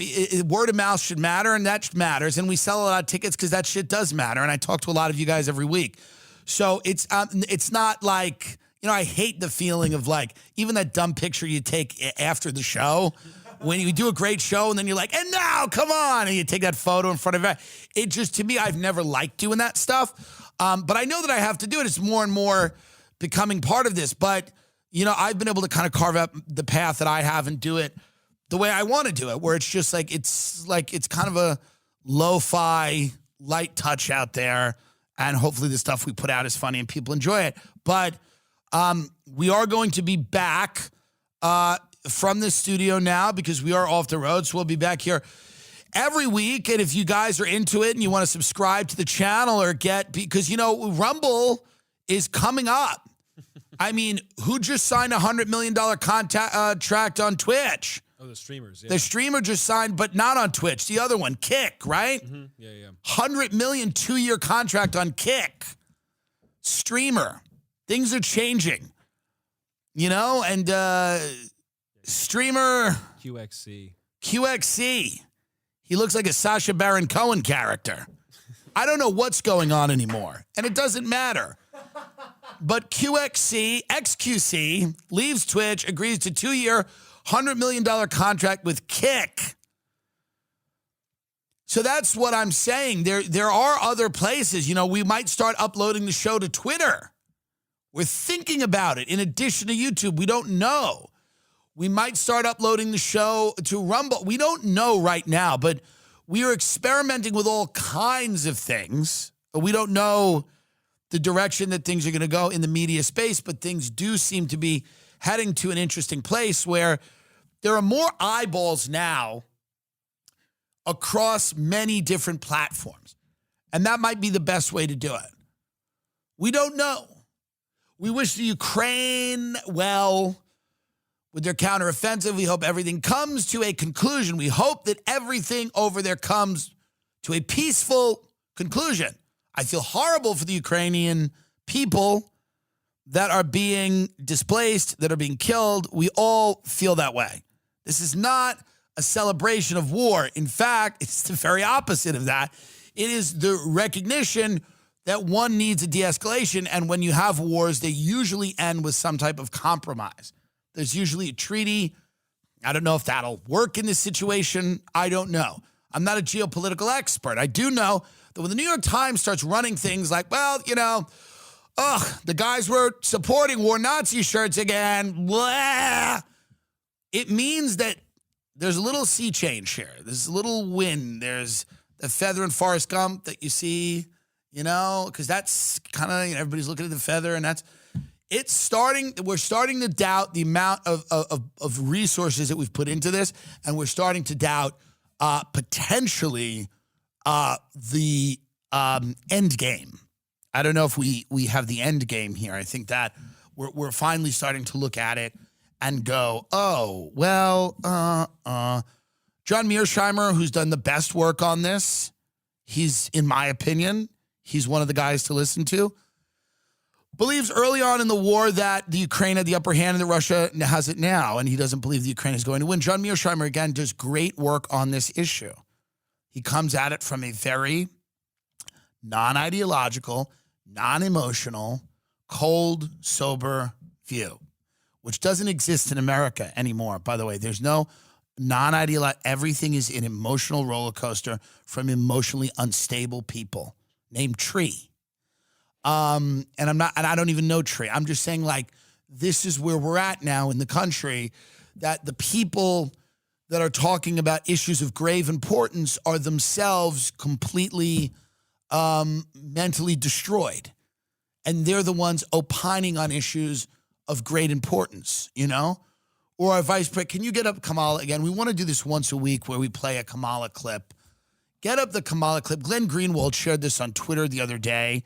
A: word of mouth should matter, and that matters. And we sell a lot of tickets because that shit does matter. And I talk to a lot of you guys every week, so it's not like I hate the feeling of even that dumb picture you take after the show when you do a great show and then you're like, and now come on, and you take that photo in front of it. It just, to me, I've never liked doing that stuff, but I know that I have to do it. It's more and more becoming part of this, but I've been able to kind of carve out the path that I have and do it the way I want to do it, where it's just it's kind of a lo-fi light touch out there, and hopefully the stuff we put out is funny and people enjoy it. But we are going to be back from the studio now because we are off the road, so we'll be back here every week. And if you guys are into it and you want to subscribe to the channel or because Rumble is coming up. I mean, who just signed a $100 million contract on Twitch?
B: Oh, the streamers, yeah.
A: The streamer just signed, but not on Twitch. The other one, Kick, right?
B: Mm-hmm. Yeah.
A: $100 million 2-year contract on Kick. Streamer. Things are changing. And streamer. QXC. He looks like a Sacha Baron Cohen character. I don't know what's going on anymore, and it doesn't matter. But XQC leaves Twitch, agrees to 2-year, $100 million contract with Kick. So that's what I'm saying. There are other places. We might start uploading the show to Twitter. We're thinking about it. In addition to YouTube, we don't know. We might start uploading the show to Rumble. We don't know right now, but we are experimenting with all kinds of things. We don't know the direction that things are going to go in the media space, but things do seem to be heading to an interesting place where there are more eyeballs now across many different platforms. And that might be the best way to do it. We don't know. We wish the Ukraine well with their counteroffensive. We hope everything comes to a conclusion. We hope that everything over there comes to a peaceful conclusion. I feel horrible for the Ukrainian people that are being displaced, that are being killed. We all feel that way. This is not a celebration of war. In fact, it's the very opposite of that. It is the recognition that one needs a de-escalation, and when you have wars, they usually end with some type of compromise. There's usually a treaty. I don't know if that'll work in this situation. I don't know. I'm not a geopolitical expert. I do know that when the New York Times starts running things like, well, the guys were supporting war Nazi shirts again, blah, it means that there's a little sea change here. There's a little wind. There's the feather in Forrest Gump that you see, because that's kind of, everybody's looking at the feather, and we're starting to doubt the amount of resources that we've put into this, and we're starting to doubt potentially the end game. I don't know if we have the end game here. I think that we're finally starting to look at it and go, oh, well, John Mearsheimer, who's done the best work on this, he's, in my opinion, he's one of the guys to listen to, believes early on in the war that the Ukraine had the upper hand and that Russia has it now, and he doesn't believe the Ukraine is going to win. John Mearsheimer, again, does great work on this issue. He comes at it from a very non-ideological, non-emotional, cold, sober view, which doesn't exist in America anymore. By the way, there's no non-ideological. Everything is an emotional roller coaster from emotionally unstable people named Tree. And I don't even know Tree. I'm just saying, this is where we're at now in the country, that the people that are talking about issues of grave importance are themselves completely mentally destroyed. And they're the ones opining on issues of great importance, Or our vice president. Can you get up Kamala again? We want to do this once a week where we play a Kamala clip. Get up the Kamala clip. Glenn Greenwald shared this on Twitter the other day.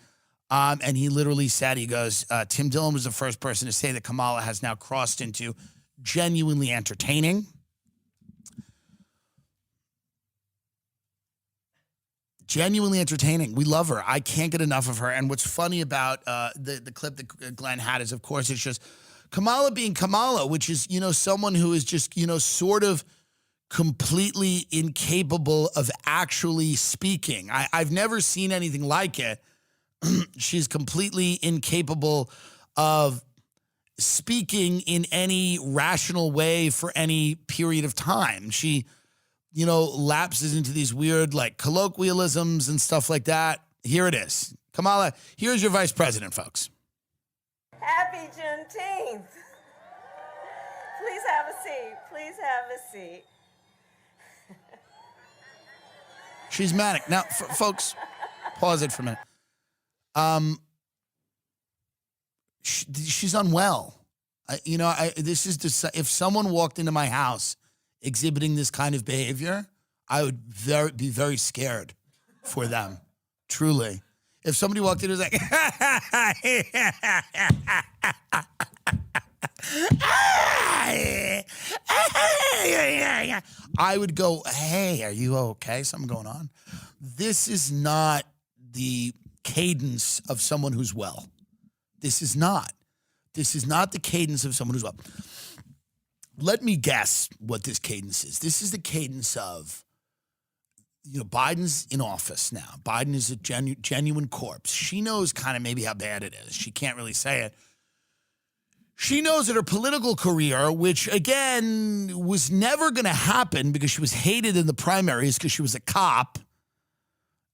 A: And he literally said, he goes, Tim Dillon was the first person to say that Kamala has now crossed into genuinely entertaining. Genuinely entertaining. We love her. I can't get enough of her. And what's funny about the clip that Glenn had is, of course, it's just Kamala being Kamala, which is, someone who is just, sort of completely incapable of actually speaking. I've never seen anything like it. She's completely incapable of speaking in any rational way for any period of time. She, lapses into these weird, colloquialisms and stuff like that. Here it is. Kamala, here's your vice president, folks.
I: Happy Juneteenth. Please have a seat. Please have a seat.
A: She's manic. Now, folks, pause it for a minute. She's unwell. If someone walked into my house exhibiting this kind of behavior, I would be very scared for them. Truly. If somebody walked in and was like, I would go, hey, are you okay? Something going on? This is not the cadence of someone who's well. This is not the cadence of someone who's well. Let me guess what this cadence is. This is the cadence of, Biden's in office now. Biden is a genuine corpse. She knows kind of maybe how bad it is. She can't really say it. She knows that her political career, which, again, was never going to happen because she was hated in the primaries because she was a cop,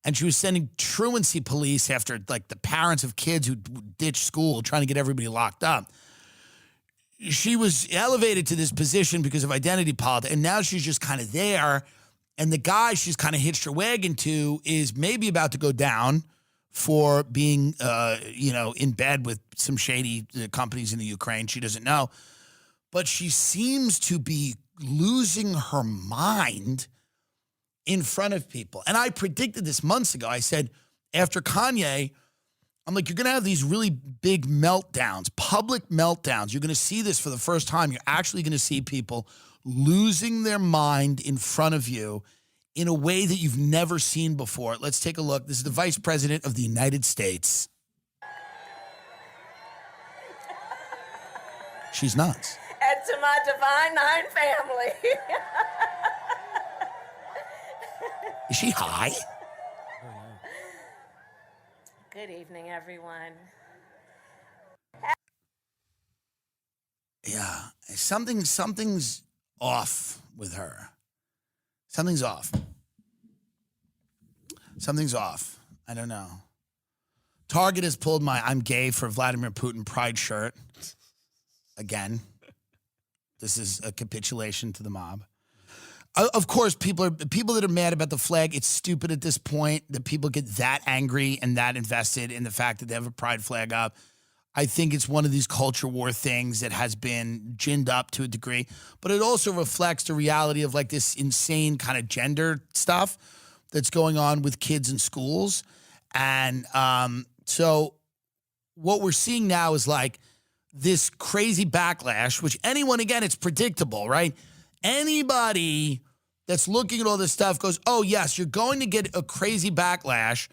A: and she was sending truancy police after, the parents of kids who ditched school, trying to get everybody locked up. She was elevated to this position because of identity politics, and now she's just kind of there. And the guy she's kind of hitched her wagon to is maybe about to go down for being, in bed with some shady companies in the Ukraine. She doesn't know. But she seems to be losing her mind in front of people. And I predicted this months ago. I said, after Kanye, I'm like, you're going to have these really big meltdowns, public meltdowns. You're going to see this for the first time. You're actually going to see people losing their mind in front of you in a way that you've never seen before. Let's take a look. This is the Vice President of the United States. She's nuts.
I: And to my Divine Nine family.
A: Is she high?
I: Good evening, everyone.
A: Yeah, something's off with her. Something's off. Something's off. I don't know. Target has pulled my "I'm gay for Vladimir Putin" pride shirt. Again, this is a capitulation to the mob. Of course, people that are mad about the flag. It's stupid at this point that people get that angry and that invested in the fact that they have a pride flag up. I think it's one of these culture war things that has been ginned up to a degree, but it also reflects the reality of like this insane kind of gender stuff that's going on with kids in schools. And so what we're seeing now is like this crazy backlash, which anyone, again, it's predictable, right? Anybody that's looking at all this stuff goes, oh, yes, you're going to get a crazy backlash.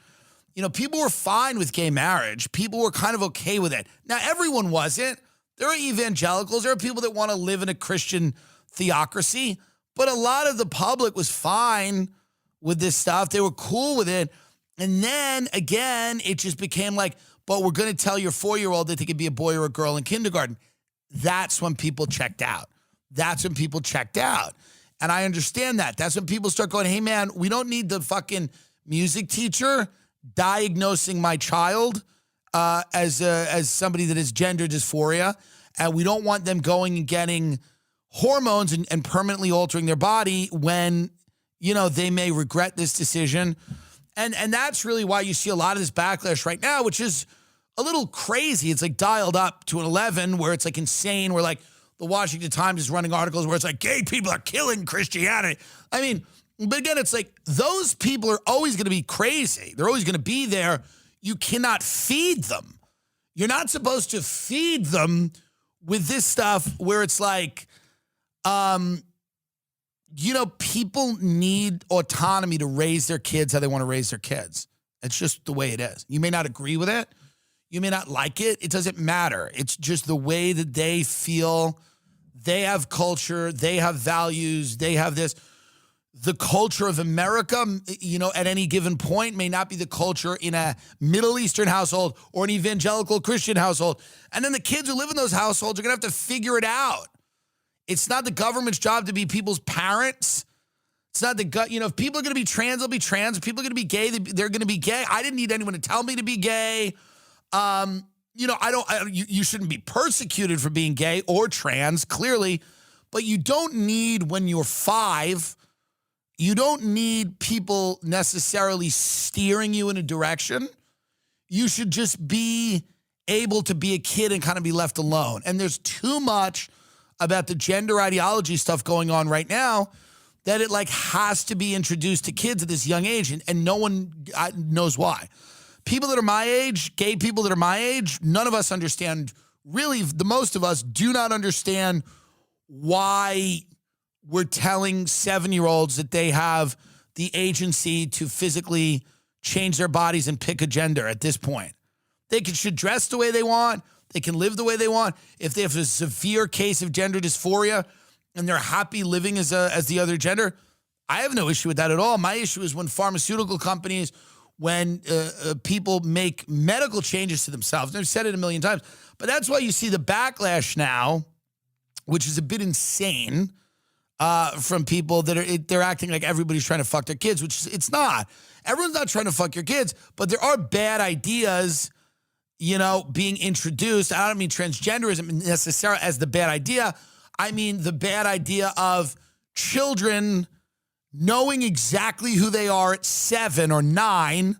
A: You know, people were fine with gay marriage. People were kind of okay with it. Now, everyone wasn't. There are evangelicals. There are people that want to live in a Christian theocracy. But a lot of the public was fine with this stuff. They were cool with it. And then, again, it just became like, but we're going to tell your 4-year-old that they could be a boy or a girl in kindergarten. That's when people checked out. That's when people checked out. And I understand that. That's when people start going, hey, man, we don't need the fucking music teacher diagnosing my child as somebody that has gender dysphoria. And we don't want them going and getting hormones and permanently altering their body when, you know, they may regret this decision. And that's really why you see a lot of this backlash right now, which is a little crazy. It's like dialed up to an 11 where it's like insane. Where like the Washington Times is running articles where it's like gay people are killing Christianity. I mean, but again, it's like those people are always going to be crazy. They're always going to be there. You cannot feed them. You're not supposed to feed them with this stuff where it's like, you know, people need autonomy to raise their kids how they want to raise their kids. It's just the way it is. You may not agree with it. You may not like it. It doesn't matter. It's just the way that they feel. They have culture. They have values. They have this. The culture of America, you know, at any given point may not be the culture in a Middle Eastern household or an evangelical Christian household. And then the kids who live in those households are going to have to figure it out. It's not the government's job to be people's parents. It's not you know, if people are going to be trans, they'll be trans. If people are going to be gay, they're going to be gay. I didn't need anyone to tell me to be gay. You know, you shouldn't be persecuted for being gay or trans, clearly, but you don't need, when you're 5, you don't need people necessarily steering you in a direction. You should just be able to be a kid and kind of be left alone. And there's too much about the gender ideology stuff going on right now that it like has to be introduced to kids at this young age, and no one knows why. People that are my age, gay people that are my age, none of us understand, really, the most of us do not understand why we're telling 7-year-olds that they have the agency to physically change their bodies and pick a gender at this point. They should dress the way they want. They can live the way they want. If they have a severe case of gender dysphoria and they're happy living as the other gender, I have no issue with that at all. My issue is when pharmaceutical companies, when people make medical changes to themselves. I've said it a million times, but that's why you see the backlash now, which is a bit insane, from people that they're acting like everybody's trying to fuck their kids, which it's not. Everyone's not trying to fuck your kids, but there are bad ideas, you know, being introduced. I don't mean transgenderism necessarily as the bad idea. I mean the bad idea of children knowing exactly who they are at 7 or 9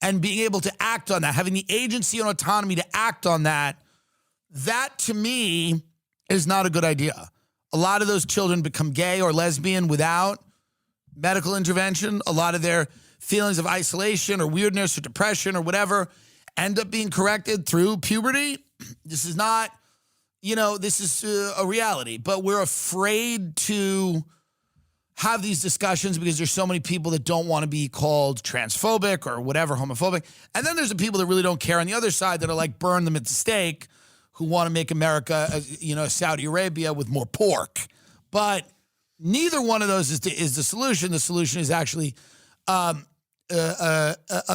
A: and being able to act on that, having the agency and autonomy to act on that, that to me is not a good idea. A lot of those children become gay or lesbian without medical intervention. A lot of their feelings of isolation or weirdness or depression or whatever end up being corrected through puberty. This is not, this is a reality. But we're afraid to have these discussions because there's so many people that don't want to be called transphobic or whatever, homophobic. And then there's the people that really don't care on the other side that are like, burn them at the stake, who want to make America, Saudi Arabia with more pork. But neither one of those is the solution. The solution is actually a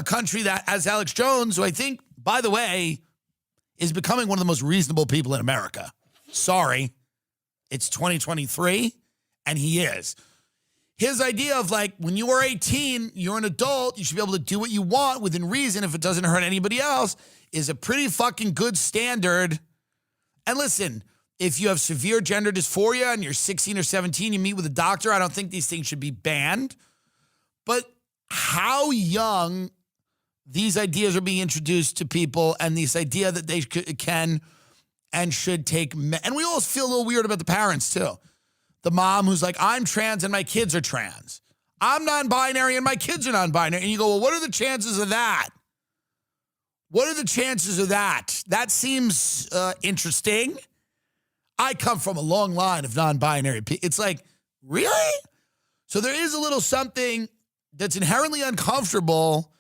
A: country that, as Alex Jones, who I think, by the way, is becoming one of the most reasonable people in America. Sorry, it's 2023, and he is. His idea of like, when you are 18, you're an adult, you should be able to do what you want within reason if it doesn't hurt anybody else is a pretty fucking good standard. And listen, if you have severe gender dysphoria and you're 16 or 17, you meet with a doctor, I don't think these things should be banned. But how young these ideas are being introduced to people and this idea that they can and should take, and we all feel a little weird about the parents too. The mom who's like, I'm trans and my kids are trans. I'm non-binary and my kids are non-binary. And you go, well, what are the chances of that? What are the chances of that? That seems interesting. I come from a long line of non-binary people. It's like, really? So there is a little something that's inherently uncomfortable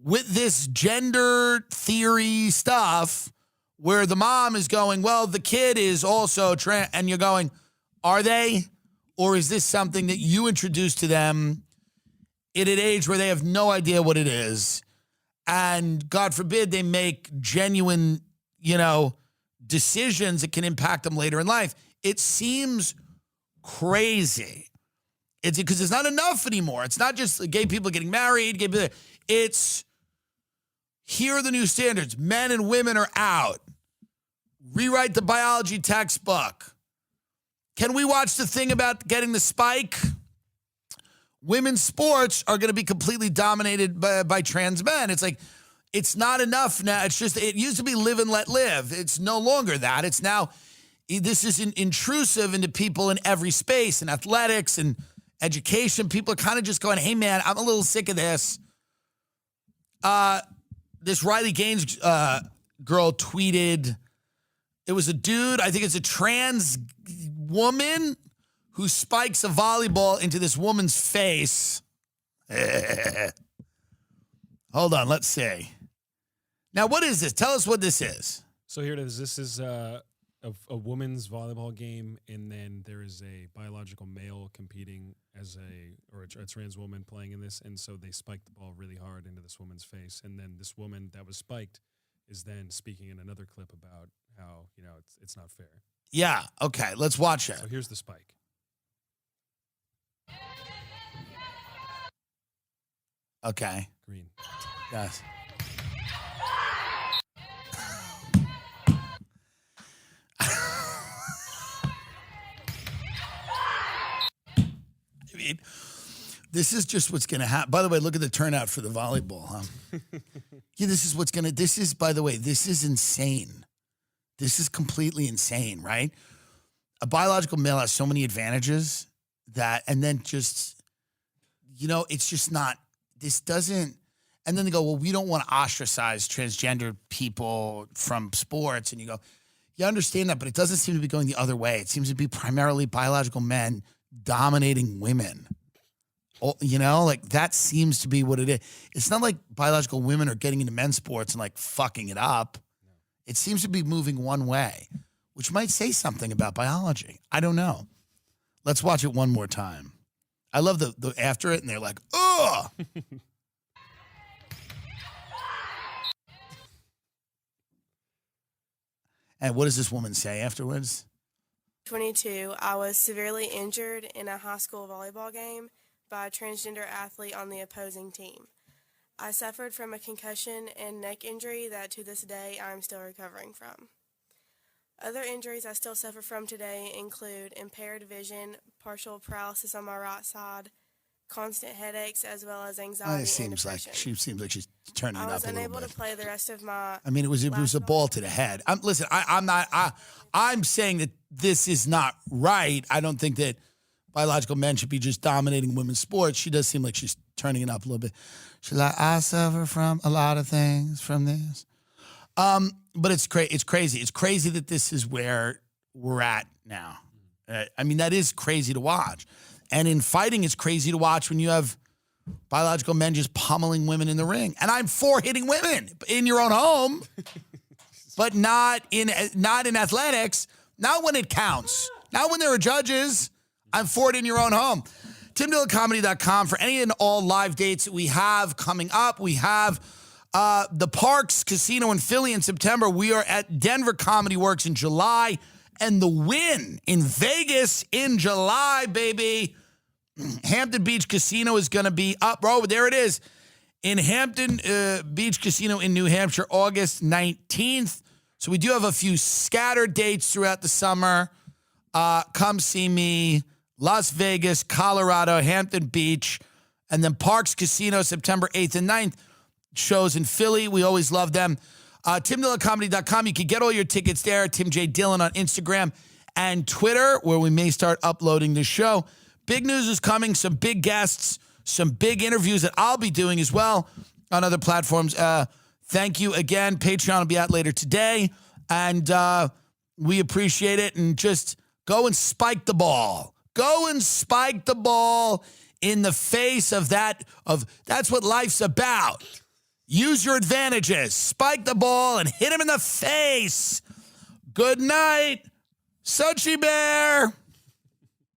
A: with this gender theory stuff where the mom is going, well, the kid is also trans. And you're going, are they? Or is this something that you introduce to them at an age where they have no idea what it is? And God forbid they make genuine, decisions that can impact them later in life. It seems crazy. It's because it's not enough anymore. It's not just gay people getting married. It's here are the new standards. Men and women are out. Rewrite the biology textbook. Can we watch the thing about getting the spike? Women's sports are going to be completely dominated by trans men. It's like, it's not enough now. It's just, it used to be live and let live. It's no longer that. It's now, this is intrusive into people in every space, in athletics and education. People are kind of just going, hey man, I'm a little sick of this. This Riley Gaines girl tweeted, it was a dude, I think it's a trans woman who spikes a volleyball into this woman's face. Hold on, let's see. Now, what is this? Tell us what this is.
B: So here it is. This is a women's volleyball game, and then there is a biological male competing as a trans woman playing in this, and so they spiked the ball really hard into this woman's face, and then this woman that was spiked is then speaking in another clip about how it's not fair.
A: Yeah. Okay. Let's watch it.
B: So here's the spike.
A: Okay.
B: Green.
A: Yes. I mean, this is just what's going to happen. By the way, look at the turnout for the volleyball, huh? Yeah, by the way, this is insane. This is completely insane, right? A biological male has so many advantages and then just, it's just not, this doesn't, and then they go, well, we don't want to ostracize transgender people from sports. And you go, you understand that, but it doesn't seem to be going the other way. It seems to be primarily biological men dominating women. That seems to be what it is. It's not like biological women are getting into men's sports and like fucking it up. It seems to be moving one way, which might say something about biology. I don't know. Let's watch it one more time. I love the after it, and they're like, ugh. And what does this woman say afterwards?
J: 22, I was severely injured in a high school volleyball game by a transgender athlete on the opposing team. I suffered from a concussion and neck injury that to this day I'm still recovering from. Other injuries I still suffer from today include impaired vision, partial paralysis on my right side, constant headaches, as well as anxiety and
A: Seems like
J: depression.
A: she's turning
J: I
A: it
J: was
A: up a little
J: unable
A: bit.
J: to play the rest of my.
A: I mean, it was a ball to the head. I'm saying that this is not right. I don't think that biological men should be just dominating women's sports. She does seem like she's turning it up a little bit. She's like, I suffer from a lot of things from this. But it's crazy. It's crazy that this is where we're at now. I mean, that is crazy to watch. And in fighting, it's crazy to watch when you have biological men just pummeling women in the ring. And I'm for hitting women in your own home, but not in athletics. Not when it counts. Not when there are judges. I'm for it in your own home. TimDillonComedy.com for any and all live dates that we have coming up. We have the Parks Casino in Philly in September. We are at Denver Comedy Works in July. And the Win in Vegas in July, baby. Hampton Beach Casino is going to be up. Oh, there it is. In Hampton Beach Casino in New Hampshire, August 19th. So we do have a few scattered dates throughout the summer. Come see me. Las Vegas, Colorado, Hampton Beach, and then Parks Casino, September 8th and 9th. Shows in Philly. We always love them. TimDillonComedy.com. You can get all your tickets there. Tim J. Dillon on Instagram and Twitter, where we may start uploading the show. Big news is coming. Some big guests, some big interviews that I'll be doing as well on other platforms. Thank you again. Patreon will be out later today. And we appreciate it. And just go and spike the ball. Go and spike the ball in the face of that. That's what life's about. Use your advantages. Spike the ball and hit him in the face. Good night, Sochi Bear.